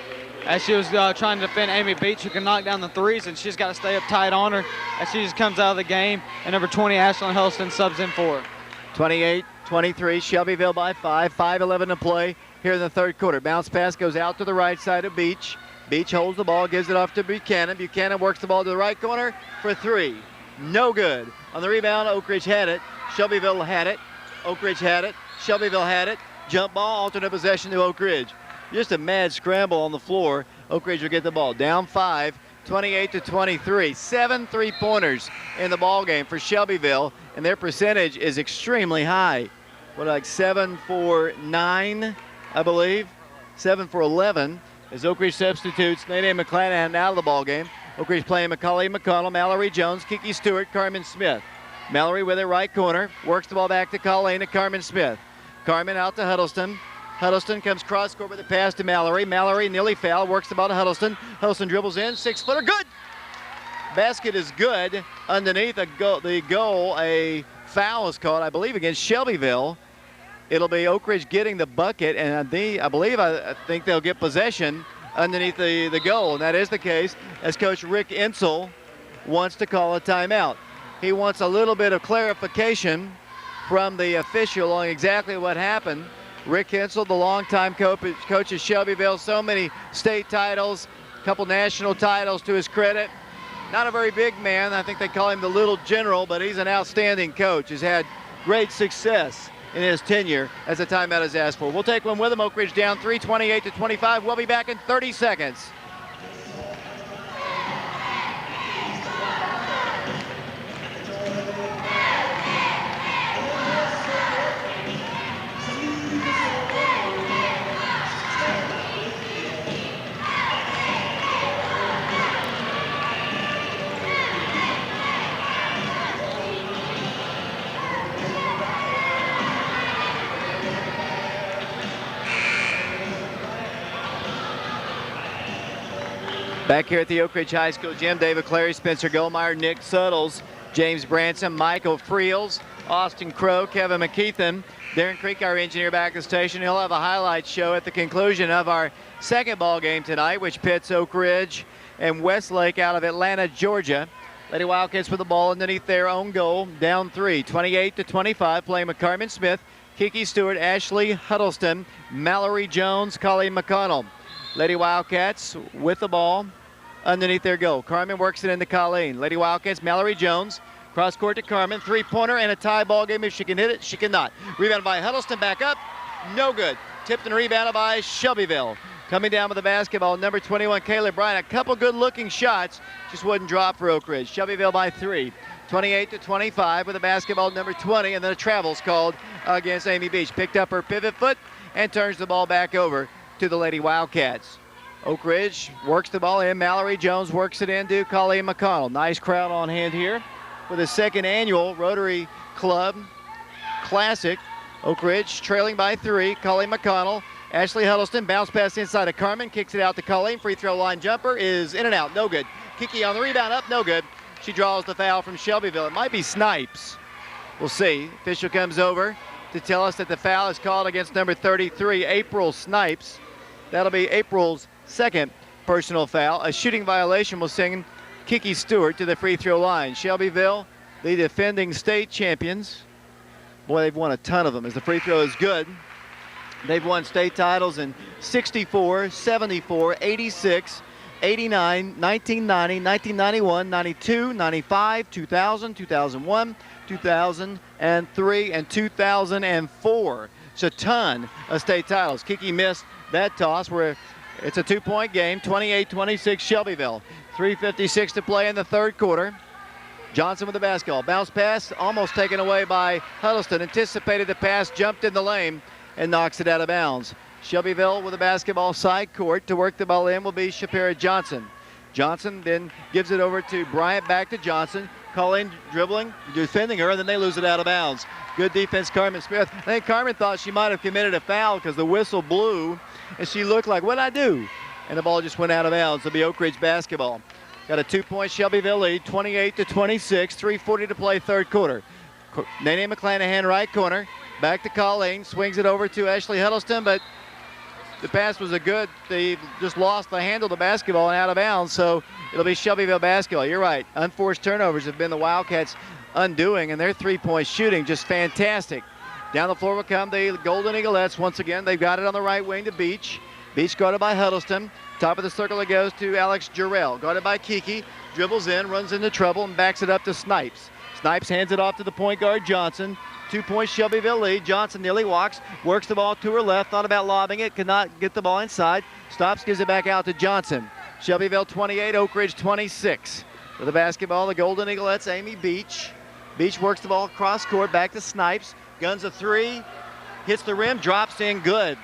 as she was trying to defend Amy Beach, who can knock down the threes, and she's got to stay up tight on her as she just comes out of the game. And number 20, Ashlyn Huddleston, subs in for her. 28-23, Shelbyville by 5. 5:11 to play here in the third quarter. Bounce pass goes out to the right side of Beach. Beach holds the ball, gives it off to Buchanan. Buchanan works the ball to the right corner for 3. No good. On the rebound, Oak Ridge had it. Shelbyville had it. Oak Ridge had it. Shelbyville had it. Jump ball, alternate possession to Oak Ridge. just a mad scramble on the floor. Oak Ridge will get the ball. Down 5, 28-23. 7 3-pointers in the ball game for Shelbyville, and their percentage is extremely high. What, like 7 for 9, I believe? 7 for 11 as Oak Ridge substitutes Nene McClanahan out of the ball game. Oak Ridge playing Macaulay McConnell, Mallory Jones, Kiki Stewart, Carmen Smith. Mallory with it right corner, works the ball back to Colleen to Carmen Smith. Carmen out to Huddleston. Huddleston comes cross court with a pass to Mallory. Mallory nearly fouled, works the ball to Huddleston. Huddleston dribbles in, 6-footer, good! Basket is good. Underneath the goal, a foul is called, I believe, against Shelbyville. It'll be Oak Ridge getting the bucket, and I think they'll get possession underneath the goal, and that is the case as Coach Rick Insel wants to call a timeout. He wants a little bit of clarification from the official on exactly what happened. Rick Insel, the longtime coach of Shelbyville, so many state titles, a couple national titles to his credit. Not a very big man. I think they call him the Little General, but he's an outstanding coach. Has had great success in his tenure as a timeout is asked for. We'll take one with him. Oak Ridge down 3, 28-25. We'll be back in 30 seconds. Back here at the Oak Ridge High School gym, David Clary, Spencer Goldmeyer, Nick Suttles, James Branson, Michael Friels, Austin Crow, Kevin McKeithen, Darren Creek, our engineer, back at the station. He'll have a highlight show at the conclusion of our second ball game tonight, which pits Oak Ridge and Westlake out of Atlanta, Georgia. Lady Wildcats with the ball underneath their own goal, down 3, 28-25, playing with Carmen Smith, Kiki Stewart, Ashley Huddleston, Mallory Jones, Colleen McConnell. Lady Wildcats with the ball underneath their goal. Carmen works it into Colleen. Lady Wildcats, Mallory Jones, cross court to Carmen, 3-pointer and a tie ball game. If she can hit it, she cannot. Rebounded by Huddleston, back up, no good. Tipped and rebounded by Shelbyville. Coming down with the basketball, number 21, Kayla Bryant. A couple good looking shots, just wouldn't drop for Oak Ridge. Shelbyville by 3, 28-25 with the basketball, number 20, and then a travel's called against Amy Beach. Picked up her pivot foot and turns the ball back over to the Lady Wildcats. Oak Ridge works the ball in. Mallory Jones works it into Colleen McConnell. Nice crowd on hand here for the second annual Rotary Club Classic. Oak Ridge trailing by 3. Colleen McConnell. Ashley Huddleston bounce pass inside to Carmen. Kicks it out to Colleen. Free throw line jumper is in and out. No good. Kiki on the rebound up. No good. She draws the foul from Shelbyville. It might be Snipes. We'll see. Official comes over to tell us that the foul is called against number 33, April Snipes. That'll be April's second personal foul. A shooting violation will send Kiki Stewart to the free throw line. Shelbyville, the defending state champions. Boy, they've won a ton of them as the free throw is good. They've won state titles in 64, 74, 86, 89, 1990, 1991, 92, 95, 2000, 2001, 2003, and 2004. It's a ton of state titles. Kiki missed that toss where it's a 2-point game, 28-26 Shelbyville. 3:56 to play in the third quarter. Johnson with the basketball. Bounce pass almost taken away by Huddleston. Anticipated the pass, jumped in the lane, and knocks it out of bounds. Shelbyville with the basketball side court. To work the ball in will be Shapira Johnson. Johnson then gives it over to Bryant, back to Johnson. Colleen dribbling, defending her, and then they lose it out of bounds. Good defense, Carmen Smith. I think Carmen thought she might have committed a foul because the whistle blew, and she looked like, what'd I do? And the ball just went out of bounds. It'll be Oak Ridge basketball. Got a 2-point Shelbyville lead, 28-26, 3:40 to play third quarter. Nene McClanahan, right corner. Back to Colleen, swings it over to Ashley Huddleston, but the pass was they just lost the handle of the basketball and out of bounds, so it'll be Shelbyville basketball. You're right. Unforced turnovers have been the Wildcats' undoing, and their 3-point shooting just fantastic. Down the floor will come the Golden Eaglettes. Once again, they've got it on the right wing to Beach. Beach guarded by Huddleston. Top of the circle it goes to Alex Jarrell. Guarded by Kiki. Dribbles in, runs into trouble, and backs it up to Snipes. Snipes hands it off to the point guard, Johnson. 2-point Shelbyville lead. Johnson nearly walks, works the ball to her left, thought about lobbing it, could not get the ball inside. Stops, gives it back out to Johnson. Shelbyville 28, Oak Ridge 26. For the basketball, the Golden Eaglettes, Amy Beach. Beach works the ball across court, back to Snipes. Guns a three, hits the rim, drops in, good.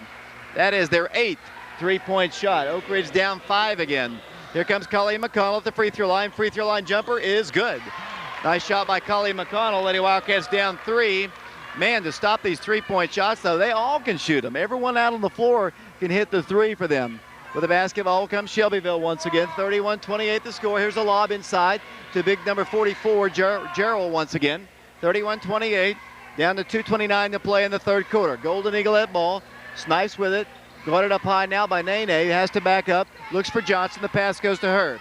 That is their 8th three-point shot. Oak Ridge down 5 again. Here comes Colleen McConnell at the free throw line. Free throw line jumper is good. Nice shot by Colleen McConnell. Lady Wildcats down 3. Man, to stop these three-point shots, though, they all can shoot them. Everyone out on the floor can hit the three for them. With the basketball comes Shelbyville once again. 31-28 the score. Here's a lob inside to big number 44, Gerald once again. 31-28, down to 2:29 to play in the third quarter. Golden Eaglet ball. Snipes with it. Guarded up high now by Nene. Has to back up. Looks for Johnson. The pass goes to her.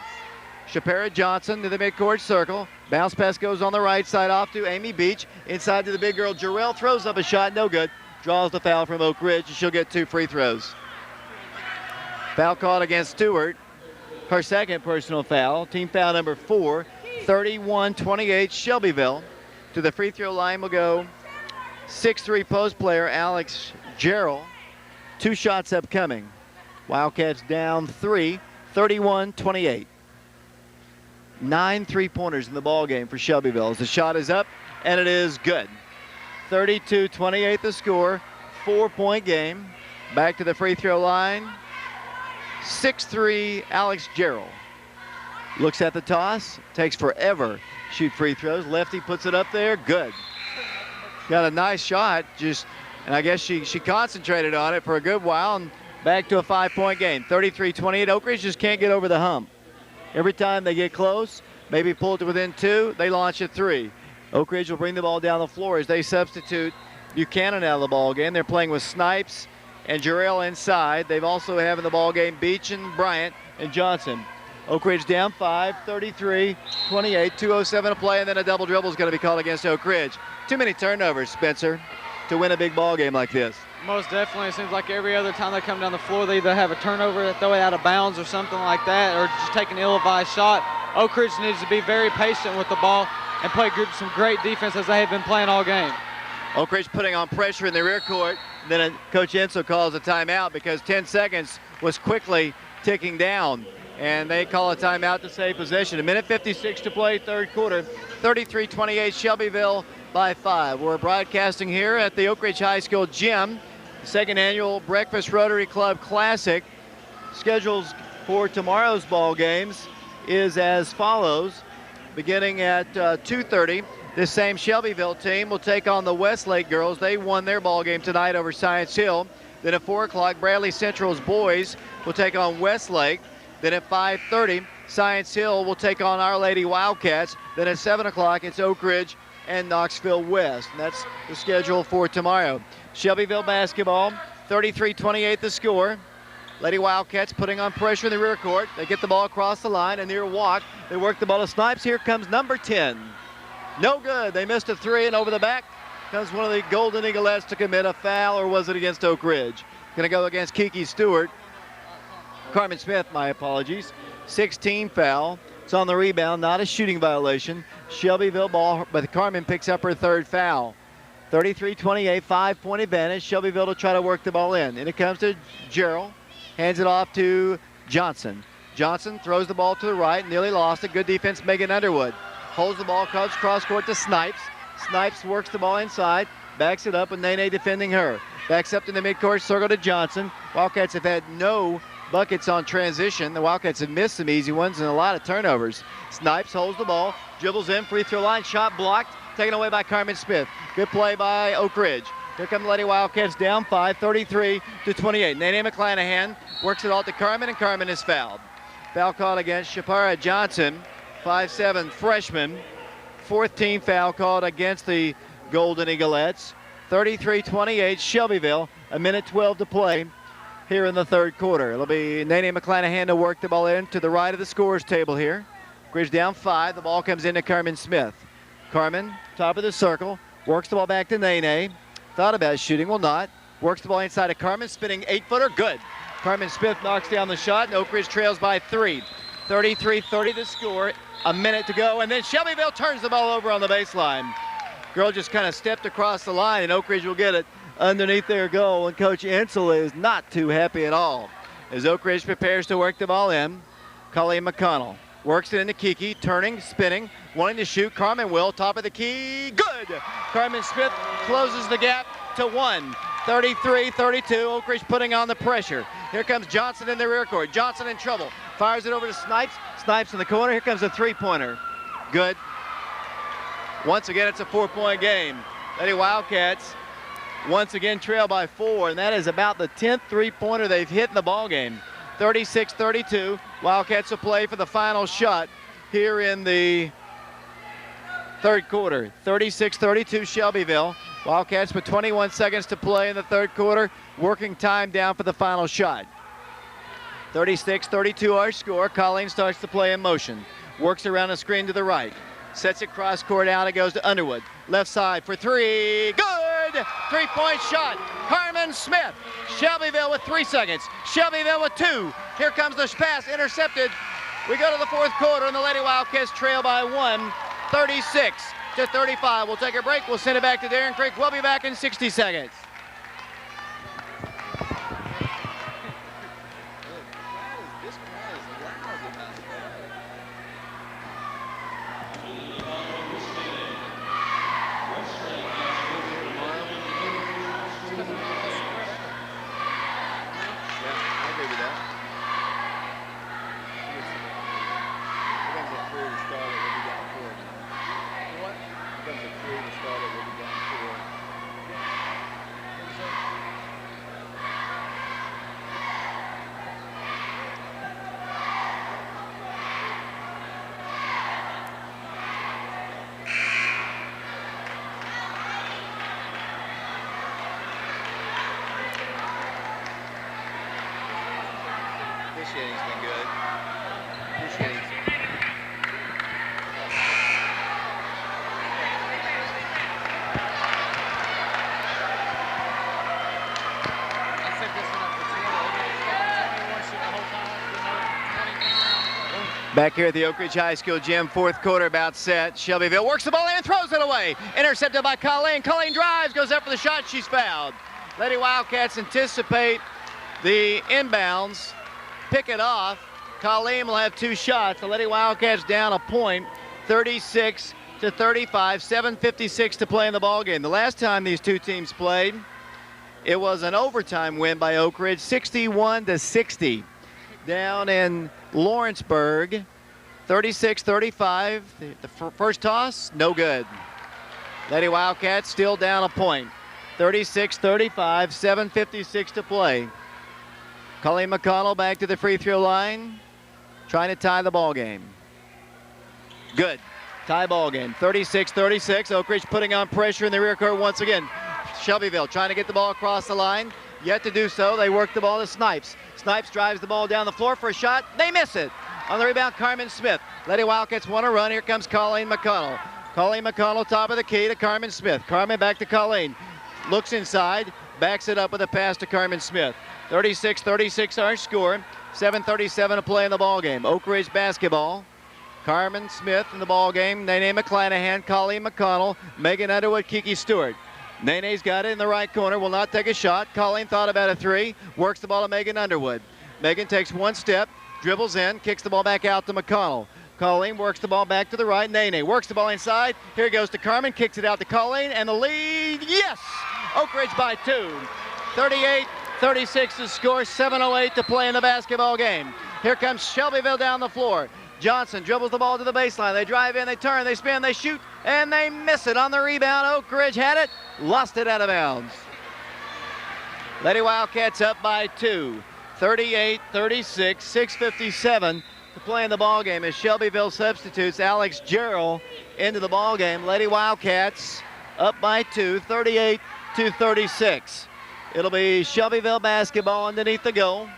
Shapira Johnson to the midcourt circle. Bounce pass goes on the right side off to Amy Beach. Inside to the big girl, Jarrell. Throws up a shot. No good. Draws the foul from Oak Ridge, and she'll get 2 free throws. Foul called against Stewart. Her second personal foul. Team foul number 4. 31-28 Shelbyville. To the free throw line will go 6'3" post player Alex Gerald. 2 shots upcoming. Wildcats down 3, 31-28. 9 3-pointers in the ball game for Shelbyville. As the shot is up, and it is good. 32-28 the score. 4-point game. Back to the free throw line. 6'3" Alex Gerald. Looks at the toss. Takes forever. Shoot free throws. Lefty puts it up there. Good. Got a nice shot. And I guess she concentrated on it for a good while, and back to a 5-point game. 33-28. Oak Ridge just can't get over the hump. Every time they get close, maybe pull it to within 2, they launch a 3. Oak Ridge will bring the ball down the floor as they substitute Buchanan out of the ball game. They're playing with Snipes and Jarrell inside. They've also have in the ball game Beach and Bryant and Johnson. Oak Ridge down 5, 33-28, 2:07 to play, and then a double dribble is going to be called against Oak Ridge. Too many turnovers, Spencer, to win a big ball game like this. Most definitely. It seems like every other time they come down the floor, they either have a turnover, they throw it out of bounds or something like that, or just take an ill-advised shot. Oak Ridge needs to be very patient with the ball and play some great defense as they have been playing all game. Oak Ridge putting on pressure in the rear court. Then Coach Enso calls a timeout because 10 seconds was quickly ticking down. And they call a timeout to save possession. 1:56 to play, third quarter. 33-28 Shelbyville by 5. We're broadcasting here at the Oak Ridge High School gym. The second annual Breakfast Rotary Club Classic. Schedules for tomorrow's ball games is as follows. Beginning at 2:30, this same Shelbyville team will take on the Westlake girls. They won their ball game tonight over Science Hill. Then at 4 o'clock, Bradley Central's boys will take on Westlake. Then at 5:30, Science Hill will take on Our Lady Wildcats. Then at 7 o'clock, it's Oak Ridge and Knoxville West. And that's the schedule for tomorrow. Shelbyville basketball, 33-28 the score. Lady Wildcats putting on pressure in the rear court. They get the ball across the line, a near walk. They work the ball to Snipes. Here comes number 10. No good. They missed a 3, and over the back comes one of the Golden Eaglettes to commit a foul, or was it against Oak Ridge? Going to go against Kiki Stewart. Carmen Smith, my apologies. 16 foul. It's on the rebound, not a shooting violation. Shelbyville ball, but Carmen picks up her third foul. 33-28, 5-point advantage. Shelbyville to try to work the ball in. And it comes to Gerald. Hands it off to Johnson. Johnson throws the ball to the right, nearly lost it. Good defense, Megan Underwood. Holds the ball, comes cross court to Snipes. Snipes works the ball inside, backs it up with Nene defending her. Backs up to the midcourt circle to Johnson. Wildcats have had no buckets on transition. The Wildcats have missed some easy ones and a lot of turnovers. Snipes holds the ball, dribbles in, free throw line, shot blocked, taken away by Carmen Smith. Good play by Oak Ridge. Here come the Lady Wildcats down 5, 33-28. Nene McClanahan works it all to Carmen, and Carmen is fouled. Foul called against Shapira Johnson, 5'7" freshman. 4th team foul called against the Golden Eaglettes. 33-28 Shelbyville, 1:12 to play here in the third quarter. It'll be Nene McClanahan to work the ball in to the right of the scorers table here. Ridge down 5. The ball comes into Carmen Smith. Carmen, top of the circle, works the ball back to Nene. Thought about shooting, will not. Works the ball inside of Carmen, spinning 8-footer, good. Carmen Smith knocks down the shot, and Oak Ridge trails by 3. 33-30 to score. A minute to go, and then Shelbyville turns the ball over on the baseline. Girl just kind of stepped across the line, and Oak Ridge will get it underneath their goal, and Coach Insel is not too happy at all. As Oak Ridge prepares to work the ball in, Colleen McConnell works it into Kiki, turning, spinning, wanting to shoot. Carmen will, top of the key, good! Carmen Smith closes the gap to 1. 33-32, Oak Ridge putting on the pressure. Here comes Johnson in the rear court. Johnson in trouble. Fires it over to Snipes. Snipes in the corner. Here comes a three-pointer. Good. Once again, it's a 4-point game. Lady Wildcats once again trail by 4, and that is about the 10th three-pointer they've hit in the ballgame. 36-32. Wildcats will play for the final shot here in the third quarter. 36-32 Shelbyville. Wildcats with 21 seconds to play in the third quarter. Working time down for the final shot. 36-32 our score. Colleen starts to play in motion. Works around the screen to the right. Sets it cross court out. It goes to Underwood. Left side for 3. Good! 3-point shot. Carmen Smith. Shelbyville with 3 seconds. Shelbyville with 2. Here comes the pass. Intercepted. We go to the fourth quarter, and the Lady Wildcats trail by 1. 36-35. We'll take a break. We'll send it back to Darren Creek. We'll be back in 60 seconds. Officiating's been good. Officiating's back here at the Oak Ridge High School gym, fourth quarter about set. Shelbyville works the ball in and throws it away. Intercepted by Colleen. Colleen drives, goes up for the shot. She's fouled. Lady Wildcats anticipate the inbounds. Pick it off. Colleen will have 2 shots. The Lady Wildcats down a point, 36-35, 7:56 to play in the ballgame. The last time these two teams played, it was an overtime win by Oak Ridge, 61-60. Down in Lawrenceburg, 36-35. The first toss, no good. Lady Wildcats still down a point, 36-35, 7:56 to play. Colleen McConnell back to the free throw line, trying to tie the ball game. Good. Tie ball game. 36-36. Oak Ridge putting on pressure in the rear court once again. Shelbyville trying to get the ball across the line. Yet to do so. They work the ball to Snipes. Snipes drives the ball down the floor for a shot. They miss it. On the rebound, Carmen Smith. Lady Wildcats want to run. Here comes Colleen McConnell. Colleen McConnell, top of the key to Carmen Smith. Carmen back to Colleen. Looks inside. Backs it up with a pass to Carmen Smith. 36-36 our score. 7:37 to play in the ball game. Oak Ridge basketball. Carmen Smith in the ball game. Nene McClanahan, Colleen McConnell, Megan Underwood, Kiki Stewart. Nene's got it in the right corner. Will not take a shot. Colleen thought about a 3. Works the ball to Megan Underwood. Megan takes 1 step, dribbles in, kicks the ball back out to McConnell. Colleen works the ball back to the right. Nene works the ball inside. Here goes to Carmen, kicks it out to Colleen, and the lead, yes! Oak Ridge by 2. 38-36 to score, 7:08 to play in the basketball game. Here comes Shelbyville down the floor. Johnson dribbles the ball to the baseline. They drive in, they turn, they spin, they shoot, and they miss it on the rebound. Oak Ridge had it, lost it out of bounds. Lady Wildcats up by 2. 38-36, 6:57 to play in the ball game as Shelbyville substitutes Alex Gerald into the ball game. Lady Wildcats up by 2, 38-36. It'll be Shelbyville basketball underneath the goal.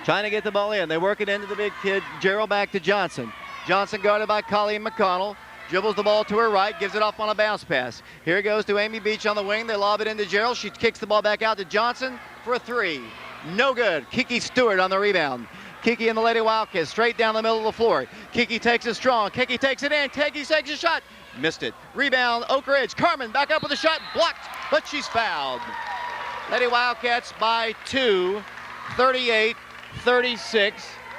Trying to get the ball in. They work it into the big kid. Gerald back to Johnson. Johnson guarded by Colleen McConnell. Dribbles the ball to her right. Gives it off on a bounce pass. Here it goes to Amy Beach on the wing. They lob it into Gerald. She kicks the ball back out to Johnson for a 3. No good. Kiki Stewart on the rebound. Kiki and the Lady Wildcats straight down the middle of the floor. Kiki takes it strong. Kiki takes it in. Kiki takes a shot. Missed it. Rebound, Oak Ridge. Carmen back up with a shot. Blocked, but she's fouled. Lady Wildcats by 2, 38-36.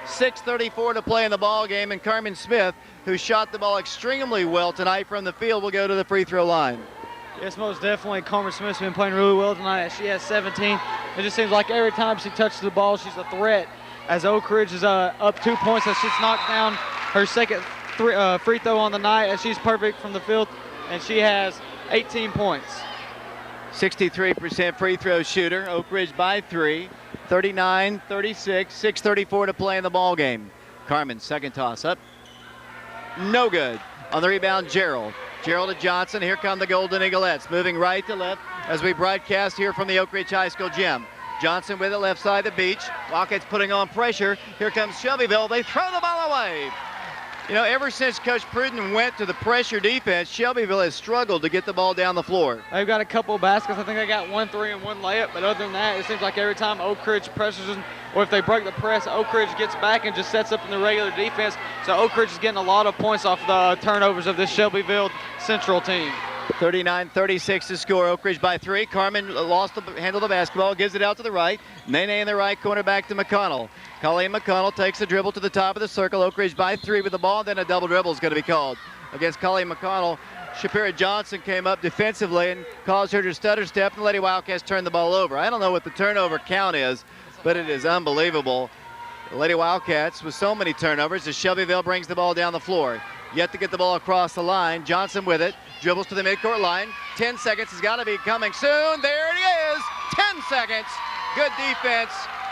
6:34 to play in the ball game, and Carmen Smith, who shot the ball extremely well tonight from the field, will go to the free throw line. Yes, most definitely. Carmen Smith's been playing really well tonight. She has 17. It just seems like every time she touches the ball, she's a threat. As Oak Ridge is up 2 points, as she's knocked down her second free throw on the night, as she's perfect from the field, and she has 18 points. 63% free throw shooter. Oak Ridge by 3, 39-36, 6:34 to play in the ball game. Carmen, second toss up. No good. On the rebound, Gerald. Gerald to Johnson. Here come the Golden Eaglettes, moving right to left as we broadcast here from the Oak Ridge High School gym. Johnson with it left side of the beach. Wildcats putting on pressure. Here comes Shelbyville. They throw the ball away. You know, ever since Coach Pruden went to the pressure defense, Shelbyville has struggled to get the ball down the floor. They've got a couple baskets. I think they got 1 3 and 1 layup, but other than that, it seems like every time Oak Ridge pressures them, or if they break the press, Oak Ridge gets back and just sets up in the regular defense. So Oak Ridge is getting a lot of points off the turnovers of this Shelbyville Central team. 39-36 to score. Oak Ridge by 3. Carmen handle the basketball, gives it out to the right. Nene in the right corner, back to McConnell. Colleen McConnell takes the dribble to the top of the circle. Oak Ridge by 3 with the ball. Then a double dribble is going to be called against Colleen McConnell. Shapira Johnson came up defensively and caused her to stutter step, and the Lady Wildcats turned the ball over. I don't know what the turnover count is, but it is unbelievable. The Lady Wildcats with so many turnovers as Shelbyville brings the ball down the floor. Yet to get the ball across the line. Johnson with it. Dribbles to the midcourt line. 10 seconds has got to be coming soon. There it is. 10 seconds. Good defense.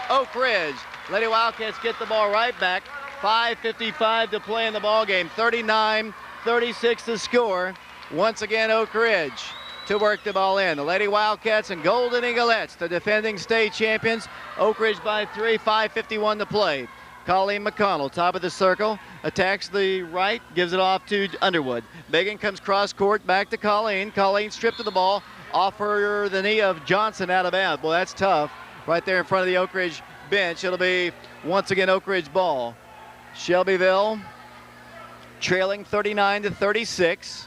Oak Ridge. Lady Wildcats get the ball right back. 5:55 to play in the ball game. 39-36 to score. Once again, Oak Ridge to work the ball in. The Lady Wildcats and Golden Eaglettes, the defending state champions. Oak Ridge by 3, 5:51 to play. Colleen McConnell, top of the circle, attacks the right, gives it off to Underwood. Megan comes cross court, back to Colleen. Colleen stripped of the ball, off her the knee of Johnson, out of bounds. Well, that's tough. Right there in front of the Oak Ridge bench. It'll be once again Oak Ridge ball. Shelbyville trailing 39-36.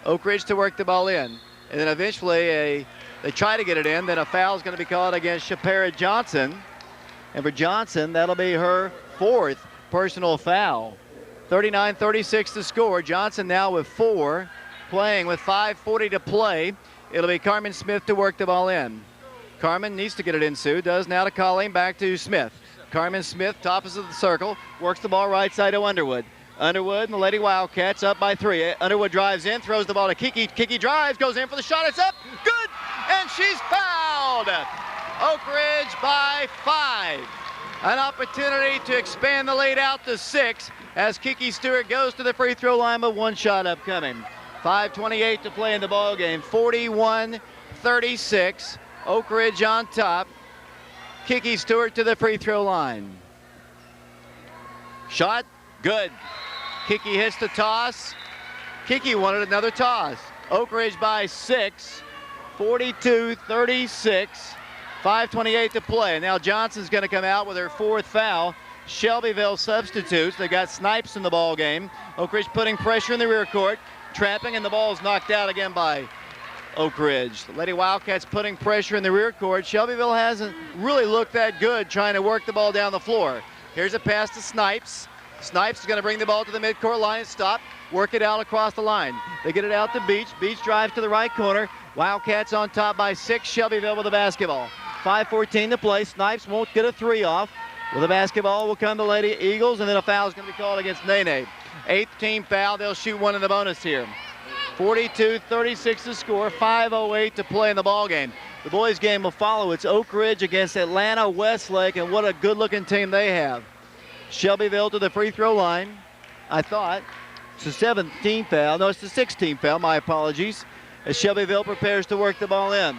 Oak Ridge to work the ball in. And then eventually they try to get it in. Then a foul is going to be called against Shapira Johnson. And for Johnson, that'll be her 4th personal foul. 39-36 to score. Johnson now with 4, playing with 5:40 to play. It'll be Carmen Smith to work the ball in. Carmen needs to get it in, Sue. Does now to Colleen, back to Smith. Carmen Smith, top of the circle, works the ball right side to Underwood. Underwood and the Lady Wildcats up by 3. Underwood drives in, throws the ball to Kiki. Kiki drives, goes in for the shot. It's up. Good. And she's fouled. Oak Ridge by 5. An opportunity to expand the lead out to 6 as Kiki Stewart goes to the free throw line, but 1 shot upcoming. 5:28 to play in the ball game. 41-36. Oak Ridge on top. Kiki Stewart to the free throw line. Shot, good. Kiki hits the toss. Kiki wanted another toss. Oak Ridge by 6. 42-36. 5:28 to play. Now Johnson's going to come out with her 4th foul. Shelbyville substitutes. They got Snipes in the ball game. Oak Ridge putting pressure in the rear court, trapping, and the ball's knocked out again by Oak Ridge. The Lady Wildcats putting pressure in the rear court. Shelbyville hasn't really looked that good trying to work the ball down the floor. Here's a pass to Snipes. Snipes is going to bring the ball to the midcourt line and stop, work it out across the line. They get it out to Beach. Beach drives to the right corner. Wildcats on top by 6. Shelbyville with the basketball. 5:14 to play. Snipes won't get a 3 off. With the basketball will come the Lady Eagles, and then a foul is going to be called against Nene. 8th team foul. They'll shoot 1 in the bonus here. 42-36 to score. 5:08 to play in the ball game. The boys game will follow. It's Oak Ridge against Atlanta Westlake, and what a good-looking team they have. Shelbyville to the free throw line. I thought it's the 7th team foul. No, it's the 6th team foul. My apologies. As Shelbyville prepares to work the ball in.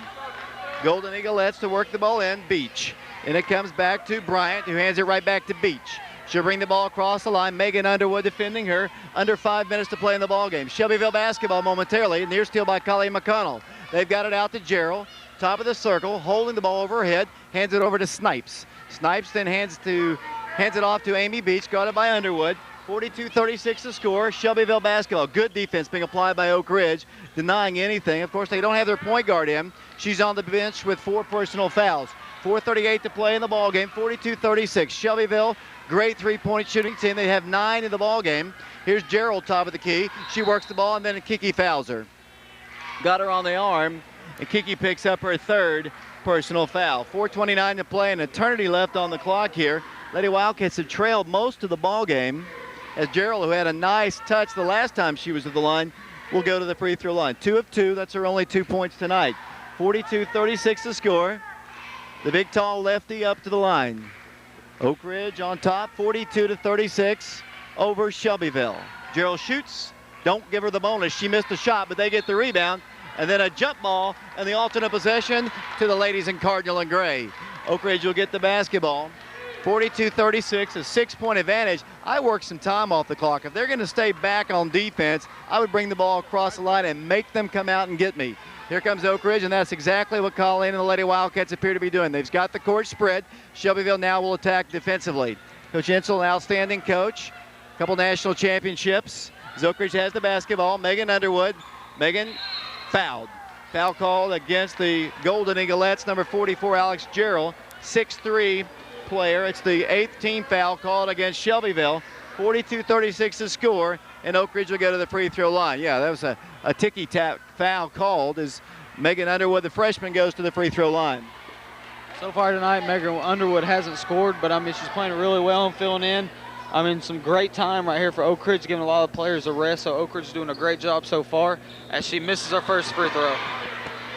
Golden Eaglettes to work the ball in. Beach. And it comes back to Bryant, who hands it right back to Beach. She'll bring the ball across the line. Megan Underwood defending her. Under 5 minutes to play in the ball game. Shelbyville basketball momentarily. Near steal by Colleen McConnell. They've got it out to Gerald. Top of the circle, holding the ball over her head. Hands it over to Snipes. Snipes then hands to Hands it off to Amy Beach, guarded by Underwood. 42-36 to score. Shelbyville basketball. Good defense being applied by Oak Ridge, denying anything. Of course, they don't have their point guard in. She's on the bench with 4 personal fouls. 4:38 to play in the ball game. 42-36. Shelbyville, great three-point shooting team. They have 9 in the ball game. Here's Gerald, top of the key. She works the ball, and then Kiki fouls her. Got her on the arm, and Kiki picks up her 3rd personal foul. 4:29 to play, and eternity left on the clock here. Lady Wildcats have trailed most of the ball game, as Gerald, who had a nice touch the last time she was at the line, will go to the free throw line. 2 of 2. That's her only 2 points tonight. 42-36 to score. The big, tall lefty up to the line. Oak Ridge on top, 42-36 over Shelbyville. Gerald shoots. Don't give her the bonus. She missed a shot, but they get the rebound. And then a jump ball and the alternate possession to the ladies in Cardinal and Gray. Oak Ridge will get the basketball. 42-36, a 6-point advantage. I worked some time off the clock. If they're going to stay back on defense, I would bring the ball across the line and make them come out and get me. Here comes Oak Ridge, and that's exactly what Colleen and the Lady Wildcats appear to be doing. They've got the court spread. Shelbyville now will attack defensively. Coach Insel, an outstanding coach. A couple national championships. As Oak Ridge has the basketball. Megan Underwood. Megan fouled. Foul called against the Golden Eaglettes, number 44, Alex Gerald, 6'3" player. It's the 8th team foul called against Shelbyville. 42-36 to score, and Oak Ridge will go to the free throw line. Yeah, that was a ticky-tack foul called as Megan Underwood, the freshman, goes to the free throw line. So far tonight, Megan Underwood hasn't scored, but I mean, she's playing really well and filling in. I mean, some great time right here for Oak Ridge, giving a lot of players a rest. So Oak Ridge is doing a great job so far as she misses her first free throw.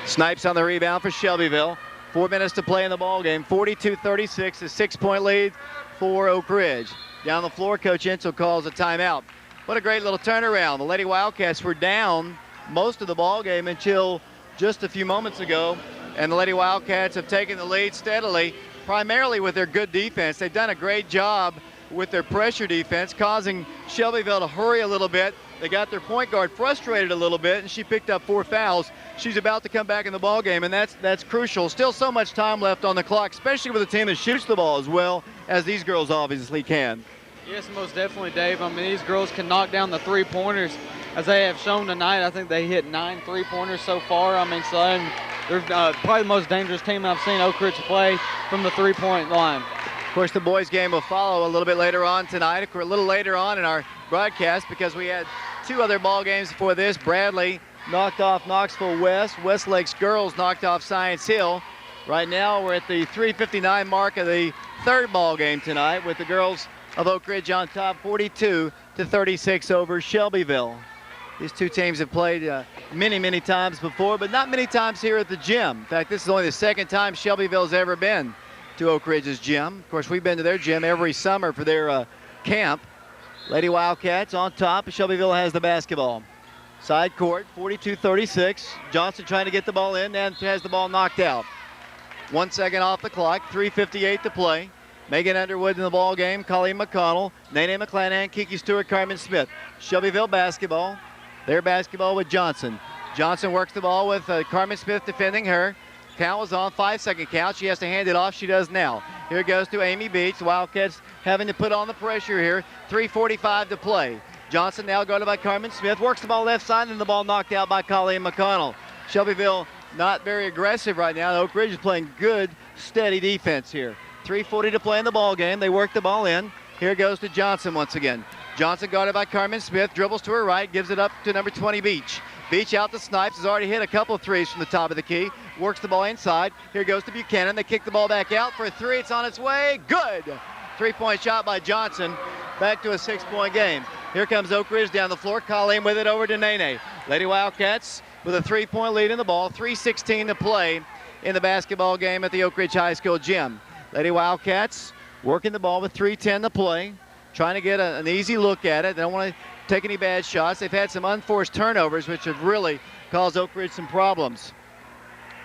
Snipes on the rebound for Shelbyville. 4 minutes to play in the ball game. 42-36, a 6-point lead for Oak Ridge. Down the floor, Coach Insel calls a timeout. What a great little turnaround. The Lady Wildcats were down most of the ball game until just a few moments ago, and the Lady Wildcats have taken the lead steadily, primarily with their good defense. They've done a great job with their pressure defense, causing Shelbyville to hurry a little bit. They got their point guard frustrated a little bit, and she picked up 4 fouls. She's about to come back in the ball game, and that's crucial. Still so much time left on the clock, especially with a team that shoots the ball as well as these girls obviously can. Yes, most definitely, Dave. I mean, these girls can knock down the three-pointers, as they have shown tonight. I think they hit 9 three-pointers so far. I mean, so they're probably the most dangerous team I've seen Oak Ridge play from the three-point line. Of course, the boys' game will follow a little bit later on tonight. A little later on in our broadcast, because we had 2 other ball games before this. Bradley knocked off Knoxville West. Westlake's girls knocked off Science Hill. Right now, we're at the 3:59 mark of the 3rd ball game tonight, with the girls of Oak Ridge on top, 42-36 over Shelbyville. These 2 teams have played many, many times before, but not many times here at the gym. In fact, this is only the 2nd time Shelbyville's ever been to Oak Ridge's gym. Of course, we've been to their gym every summer for their camp. Lady Wildcats on top. Shelbyville has the basketball. Side court, 42-36. Johnson trying to get the ball in and has the ball knocked out. 1 second off the clock, 3:58 to play. Megan Underwood in the ball game, Colleen McConnell, Nene McClanahan, Kiki Stewart, Carmen Smith. Shelbyville basketball. Their basketball with Johnson. Johnson works the ball with Carmen Smith defending her. Count was on, 5-second count. She has to hand it off. She does now. Here it goes to Amy Beach. Wildcats having to put on the pressure here. 3:45 to play. Johnson now guarded by Carmen Smith. Works the ball left side, and the ball knocked out by Colleen McConnell. Shelbyville not very aggressive right now. Oak Ridge is playing good, steady defense here. 3:40 to play in the ball game. They work the ball in. Here it goes to Johnson once again. Johnson guarded by Carmen Smith. Dribbles to her right. Gives it up to number 20, Beach. Beach out to Snipes. Has already hit a couple of threes from the top of the key. Works the ball inside. Here goes to Buchanan. They kick the ball back out for a 3. It's on its way. Good. 3-point shot by Johnson. Back to a 6-point game. Here comes Oak Ridge down the floor. Colleen with it over to Nene. Lady Wildcats with a 3-point lead in the ball. 3:16 to play in the basketball game at the Oak Ridge High School gym. Lady Wildcats working the ball with 3:10 to play. Trying to get an easy look at it. They don't want to take any bad shots. They've had some unforced turnovers, which have really caused Oak Ridge some problems.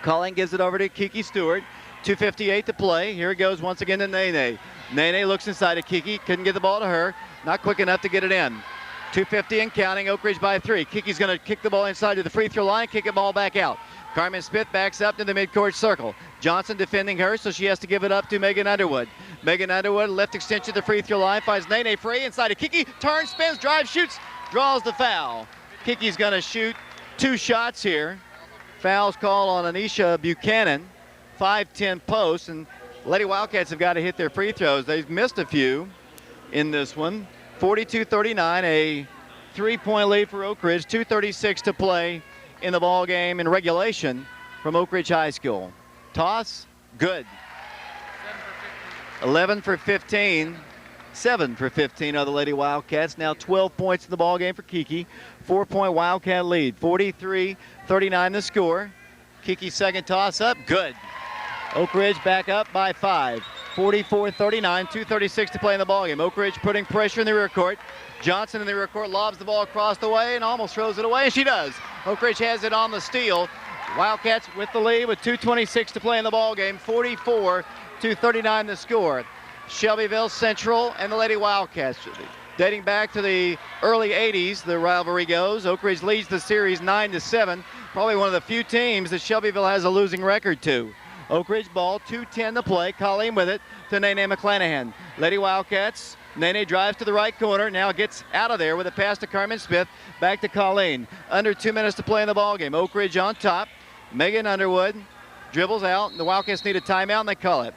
Colleen gives it over to Kiki Stewart. 2:58 to play. Here it goes once again to Nene. Nene looks inside of Kiki. Couldn't get the ball to her. Not quick enough to get it in. 2:50 and counting. Oak Ridge by 3. Kiki's going to kick the ball inside to the free throw line, kick the ball back out. Carmen Smith backs up to the midcourt circle. Johnson defending her, so she has to give it up to Megan Underwood. Megan Underwood, left extension to the free throw line, finds Nene free inside to Kiki. Turns, spins, drives, shoots, draws the foul. Kiki's going to shoot 2 shots here. Foul's called on Anisha Buchanan. 5-10 post, and Lady Wildcats have got to hit their free throws. They've missed a few in this one. 42-39, a 3-point lead for Oak Ridge. 2:36 to play in the ball game in regulation from Oak Ridge High School. Toss, good. 11 for 15. 7 for 15 are the Lady Wildcats. Now 12 points in the ball game for Kiki. 4-point Wildcat lead. 43-39 the score. Kiki's second toss up, good. Oak Ridge back up by 5. 44-39, 2:36 to play in the ballgame. Oak Ridge putting pressure in the rear court. Johnson in the rear court lobs the ball across the way and almost throws it away, and she does. Oak Ridge has it on the steal. Wildcats with the lead with 2:26 to play in the ballgame. 44-39 the score. Shelbyville Central and the Lady Wildcats. Dating back to the early 80s, the rivalry goes. Oak Ridge leads the series 9-7. Probably one of the few teams that Shelbyville has a losing record to. Oak Ridge ball, 2:10 to play. Colleen with it to Nene McClanahan. Lady Wildcats, Nene drives to the right corner, now gets out of there with a pass to Carmen Smith. Back to Colleen. Under 2 minutes to play in the ballgame. Oak Ridge on top. Megan Underwood dribbles out, and the Wildcats need a timeout, and they call it.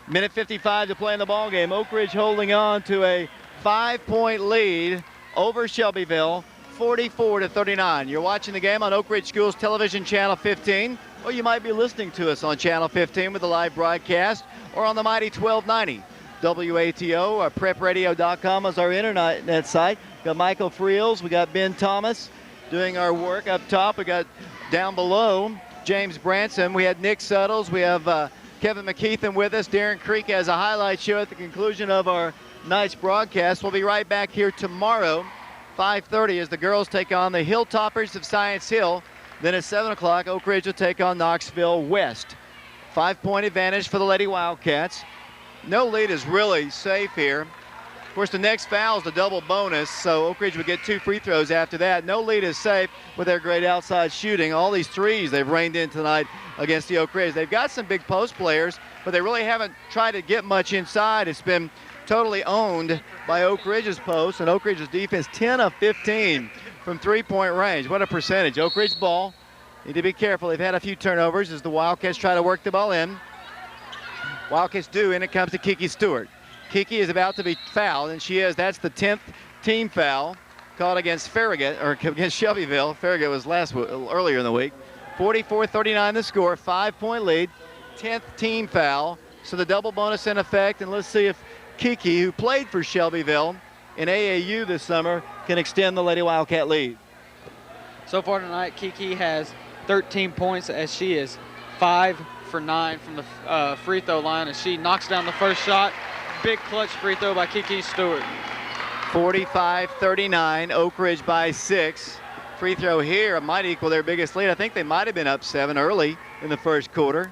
Minute 55 to play in the ballgame. Oak Ridge holding on to a 5-point lead over Shelbyville, 44-39. You're watching the game on Oak Ridge Schools Television Channel 15, or you might be listening to us on Channel 15 with a live broadcast, or on the mighty 1290. WATO, or prepradio.com is our internet site. We got Michael Friels, we got Ben Thomas doing our work up top. We got down below James Branson. We had Nick Suttles. We have Kevin McKeithen with us. Darren Creek has a highlight show at the conclusion of our night's broadcast. We'll be right back here tomorrow, 5:30, as the girls take on the Hilltoppers of Science Hill. Then at 7 o'clock, Oak Ridge will take on Knoxville West. 5-point advantage for the Lady Wildcats. No lead is really safe here. Of course, the next foul is the double bonus, so Oak Ridge would get 2 free throws after that. No lead is safe with their great outside shooting. All these threes they've reined in tonight against the Oak Ridge. They've got some big post players, but they really haven't tried to get much inside. It's been totally owned by Oak Ridge's post, and Oak Ridge's defense 10 of 15 from 3-point range. What a percentage. Oak Ridge ball. Need to be careful. They've had a few turnovers as the Wildcats try to work the ball in. Wildcats do, and it comes to Kiki Stewart. Kiki is about to be fouled, and she is. That's the 10th team foul called against Farragut, or against Shelbyville. Farragut was earlier in the week. 44-39 the score, 5-point lead, 10th team foul. So the double bonus in effect, and let's see if Kiki, who played for Shelbyville in AAU this summer, can extend the Lady Wildcat lead. So far tonight, Kiki has 13 points as she is 5 for 9 from the free throw line, as she knocks down the first shot. Big clutch free throw by Kiki Stewart. 45-39, Oak Ridge by 6. Free throw here might equal their biggest lead. I think they might have been up 7 early in the first quarter.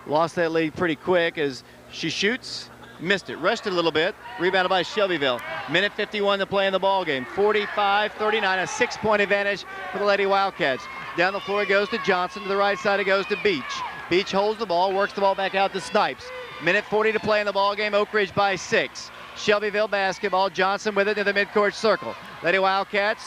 Lost that lead pretty quick as she shoots. Missed it, rushed it a little bit. Rebounded by Shelbyville. Minute 51 to play in the ball game. 45-39, a 6-point advantage for the Lady Wildcats. Down the floor it goes to Johnson. To the right side it goes to Beach. Beach holds the ball, works the ball back out to Snipes. Minute 40 to play in the ball game. Oak Ridge by 6. Shelbyville basketball. Johnson with it in the midcourt circle. Lady Wildcats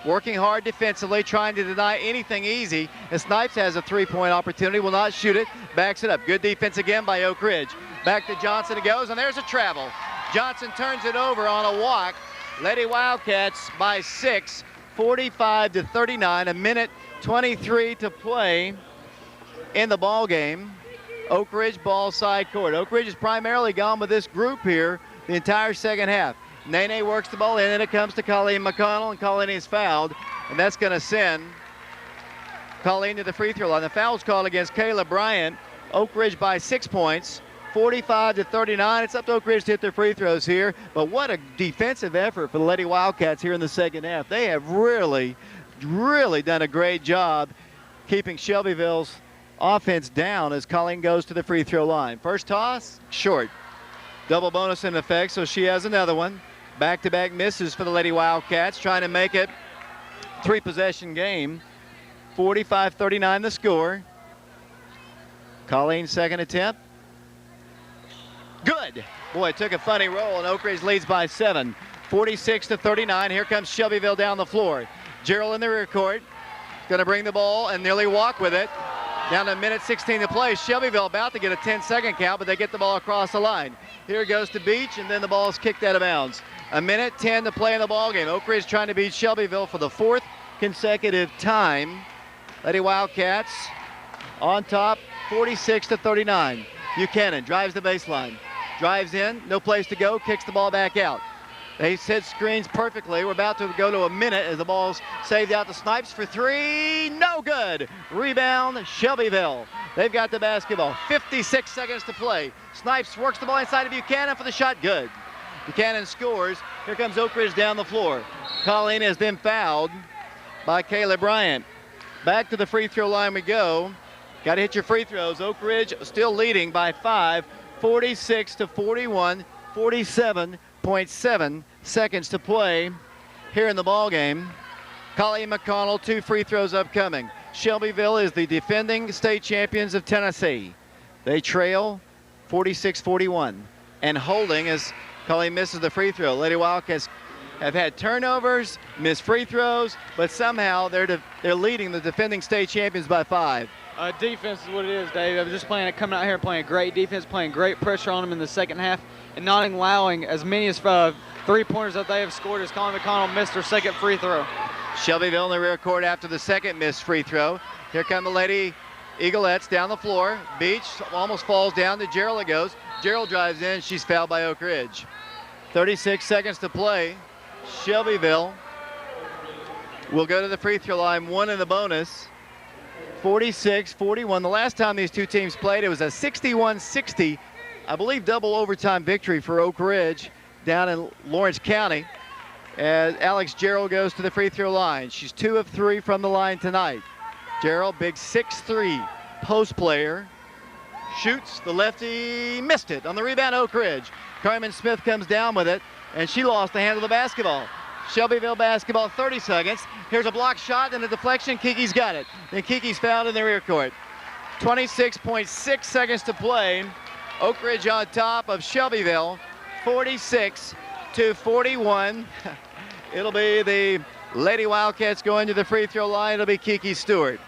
working hard defensively, trying to deny anything easy. And Snipes has a 3-point opportunity, will not shoot it, backs it up. Good defense again by Oak Ridge. Back to Johnson it goes, and there's a travel. Johnson turns it over on a walk. Lady Wildcats by 6, 45-39, a minute 23 to play in the ball game. Oak Ridge ball side court. Oak Ridge has primarily gone with this group here the entire second half. Nene works the ball in, and it comes to Colleen McConnell, and Colleen is fouled, and that's going to send Colleen to the free throw line. The foul's called against Kayla Bryant. Oak Ridge by 6 points, 45-39. It's up to Oak Ridge to hit their free throws here, but what a defensive effort for the Lady Wildcats here in the second half. They have really done a great job keeping Shelbyville's offense down as Colleen goes to the free throw line. First toss, short. Double bonus in effect, so she has another one. Back-to-back misses for the Lady Wildcats, trying to make it 3-possession game. 45-39 the score. Colleen's second attempt. Good. Boy, it took a funny roll, and Oak Ridge leads by 7. 46-39. Here comes Shelbyville down the floor. Gerald in the rear court. Going to bring the ball and nearly walk with it. Down to a minute 16 to play. Shelbyville about to get a 10-second count, but they get the ball across the line. Here it goes to Beach, and then the ball is kicked out of bounds. A minute 10 to play in the ballgame. Oak Ridge trying to beat Shelbyville for the 4th consecutive time. Lady Wildcats on top, 46-39. Buchanan drives the baseline. Drives in, no place to go, kicks the ball back out. They set screens perfectly. We're about to go to a minute as the ball's saved out to Snipes for 3. No good. Rebound, Shelbyville. They've got the basketball. 56 seconds to play. Snipes works the ball inside of Buchanan for the shot. Good. Buchanan scores. Here comes Oak Ridge down the floor. Colleen has been fouled by Kayla Bryant. Back to the free throw line we go. Got to hit your free throws. Oak Ridge still leading by 5. 46-41. 47.7 seconds to play here in the ball game. Colleen McConnell, 2 free throws upcoming. Shelbyville is the defending state champions of Tennessee. They trail 46-41. And holding as Colleen misses the free throw. Lady Wildcats have had turnovers, missed free throws, but somehow they're leading the defending state champions by 5. Defense is what it is, Dave. I'm just coming out here playing great defense, playing great pressure on them in the second half, and not allowing as many as 3-pointers that they have scored as Colleen McConnell missed her second free throw. Shelbyville in the rear court after the second missed free throw. Here come the Lady Eaglettes down the floor. Beach almost falls down to Gerald. It goes. Gerald drives in. She's fouled by Oak Ridge. 36 seconds to play. Shelbyville will go to the free throw line, 1 in the bonus. 46-41. The last time these two teams played, it was a 61-60, I believe, double overtime victory for Oak Ridge down in Lawrence County. As Alex Gerald goes to the free throw line. She's 2 of 3 from the line tonight. Gerald, big 6'3" post player. Shoots, the lefty missed it. On the rebound, Oak Ridge. Carmen Smith comes down with it, and she lost the handle of the basketball. Shelbyville basketball, 30 seconds. Here's a block shot and a deflection. Kiki's got it. Then Kiki's fouled in the rear court. 26.6 seconds to play. Oak Ridge on top of Shelbyville, 46-41. It'll be the Lady Wildcats going to the free throw line. It'll be Kiki Stewart.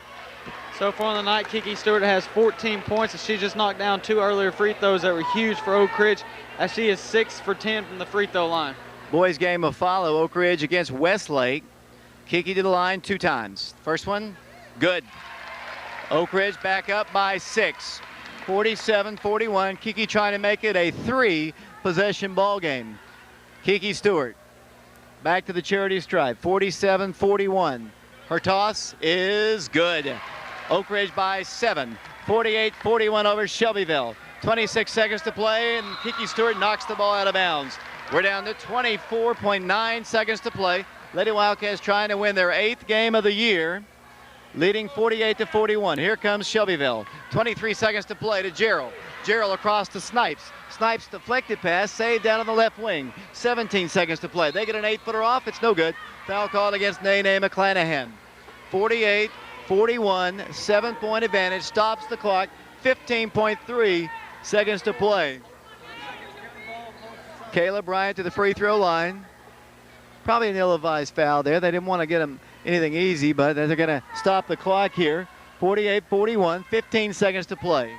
So far on the night, Kiki Stewart has 14 points, and she just knocked down 2 earlier free throws that were huge for Oak Ridge, as she is 6 for 10 from the free throw line. Boys game will follow. Oak Ridge against Westlake. Kiki to the line 2 times. First one, good. Oak Ridge back up by 6. 47-41. Kiki trying to make it a 3-possession ball game. Kiki Stewart back to the charity stripe. 47-41. Her toss is good. Oak Ridge by 7. 48-41 over Shelbyville. 26 seconds to play, and Kiki Stewart knocks the ball out of bounds. We're down to 24.9 seconds to play. Lady Wildcats trying to win their 8th game of the year, leading 48-41. Here comes Shelbyville. 23 seconds to play to Gerald. Gerald across to Snipes. Snipes deflected pass, saved down on the left wing. 17 seconds to play. They get an 8-footer off. It's no good. Foul called against Nene McClanahan. 48-41, 7-point advantage. Stops the clock. 15.3 seconds to play. Kayla Bryant to the free throw line. Probably an ill-advised foul there. They didn't want to get him anything easy, but they're going to stop the clock here. 48-41, 15 seconds to play.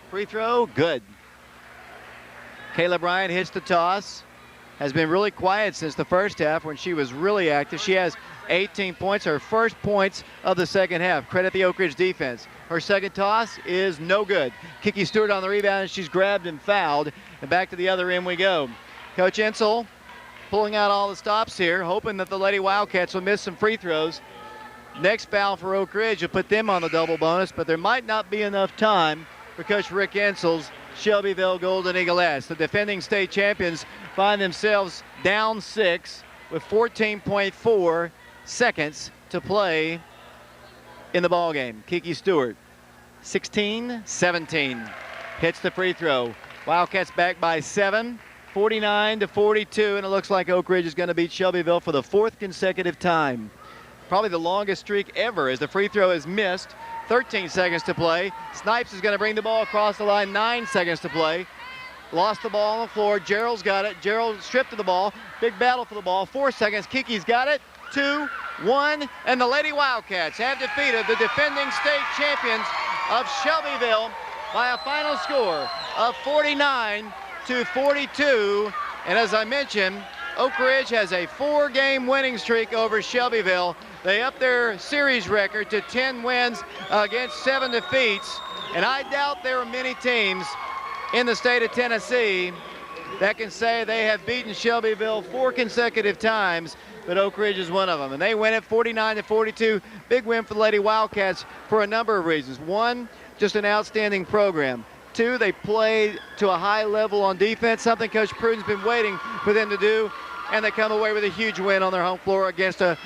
Free throw, good. Kayla Bryant hits the toss. Has been really quiet since the first half when she was really active. She has 18 points, her first points of the second half. Credit the Oak Ridge defense. Her second toss is no good. Kiki Stewart on the rebound, and she's grabbed and fouled. And back to the other end we go. Coach Insel pulling out all the stops here, hoping that the Lady Wildcats will miss some free throws. Next foul for Oak Ridge will put them on the double bonus, but there might not be enough time for Coach Rick Insel's Shelbyville Golden Eaglettes. The defending state champions find themselves down 6 with 14.4 seconds to play in the ball game. Kiki Stewart, 16-17, hits the free throw. Wildcats back by 7, 49-42, and it looks like Oak Ridge is going to beat Shelbyville for the 4th consecutive time. Probably the longest streak ever, as the free throw is missed. 13 seconds to play. Snipes is going to bring the ball across the line. 9 seconds to play. Lost the ball on the floor. Gerald's got it. Gerald stripped of the ball. Big battle for the ball. 4 seconds. Kiki's got it. 2, 1, and the Lady Wildcats have defeated the defending state champions of Shelbyville by a final score of 49-42. And as I mentioned, Oak Ridge has a 4-game winning streak over Shelbyville. They upped their series record to 10 wins against 7 defeats. And I doubt there are many teams in the state of Tennessee that can say they have beaten Shelbyville 4 consecutive times, but Oak Ridge is one of them. And they win it 49-42. Big win for the Lady Wildcats for a number of reasons. 1, just an outstanding program. 2, they played to a high level on defense, something Coach Pruden's been waiting for them to do. And they come away with a huge win on their home floor against a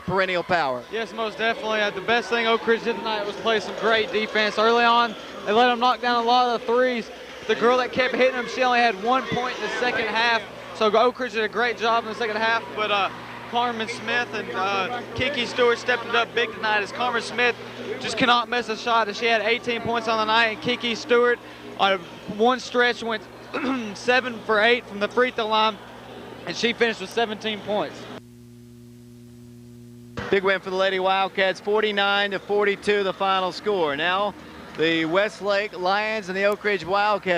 perennial power. Yes, most definitely. The best thing Oak Ridge did tonight was play some great defense. Early on, they let them knock down a lot of the threes. The girl that kept hitting them, she only had 1 point in the second half. So Oak Ridge did a great job in the second half. But Carmen Smith and Kiki Stewart stepped it up big tonight, as Carmen Smith just cannot miss a shot. And she had 18 points on the night. And Kiki Stewart, on one stretch, went 7 for 8 from the free throw line. And she finished with 17 points. Big win for the Lady Wildcats, 49-42 the final score. Now the Westlake Lions and the Oak Ridge Wildcats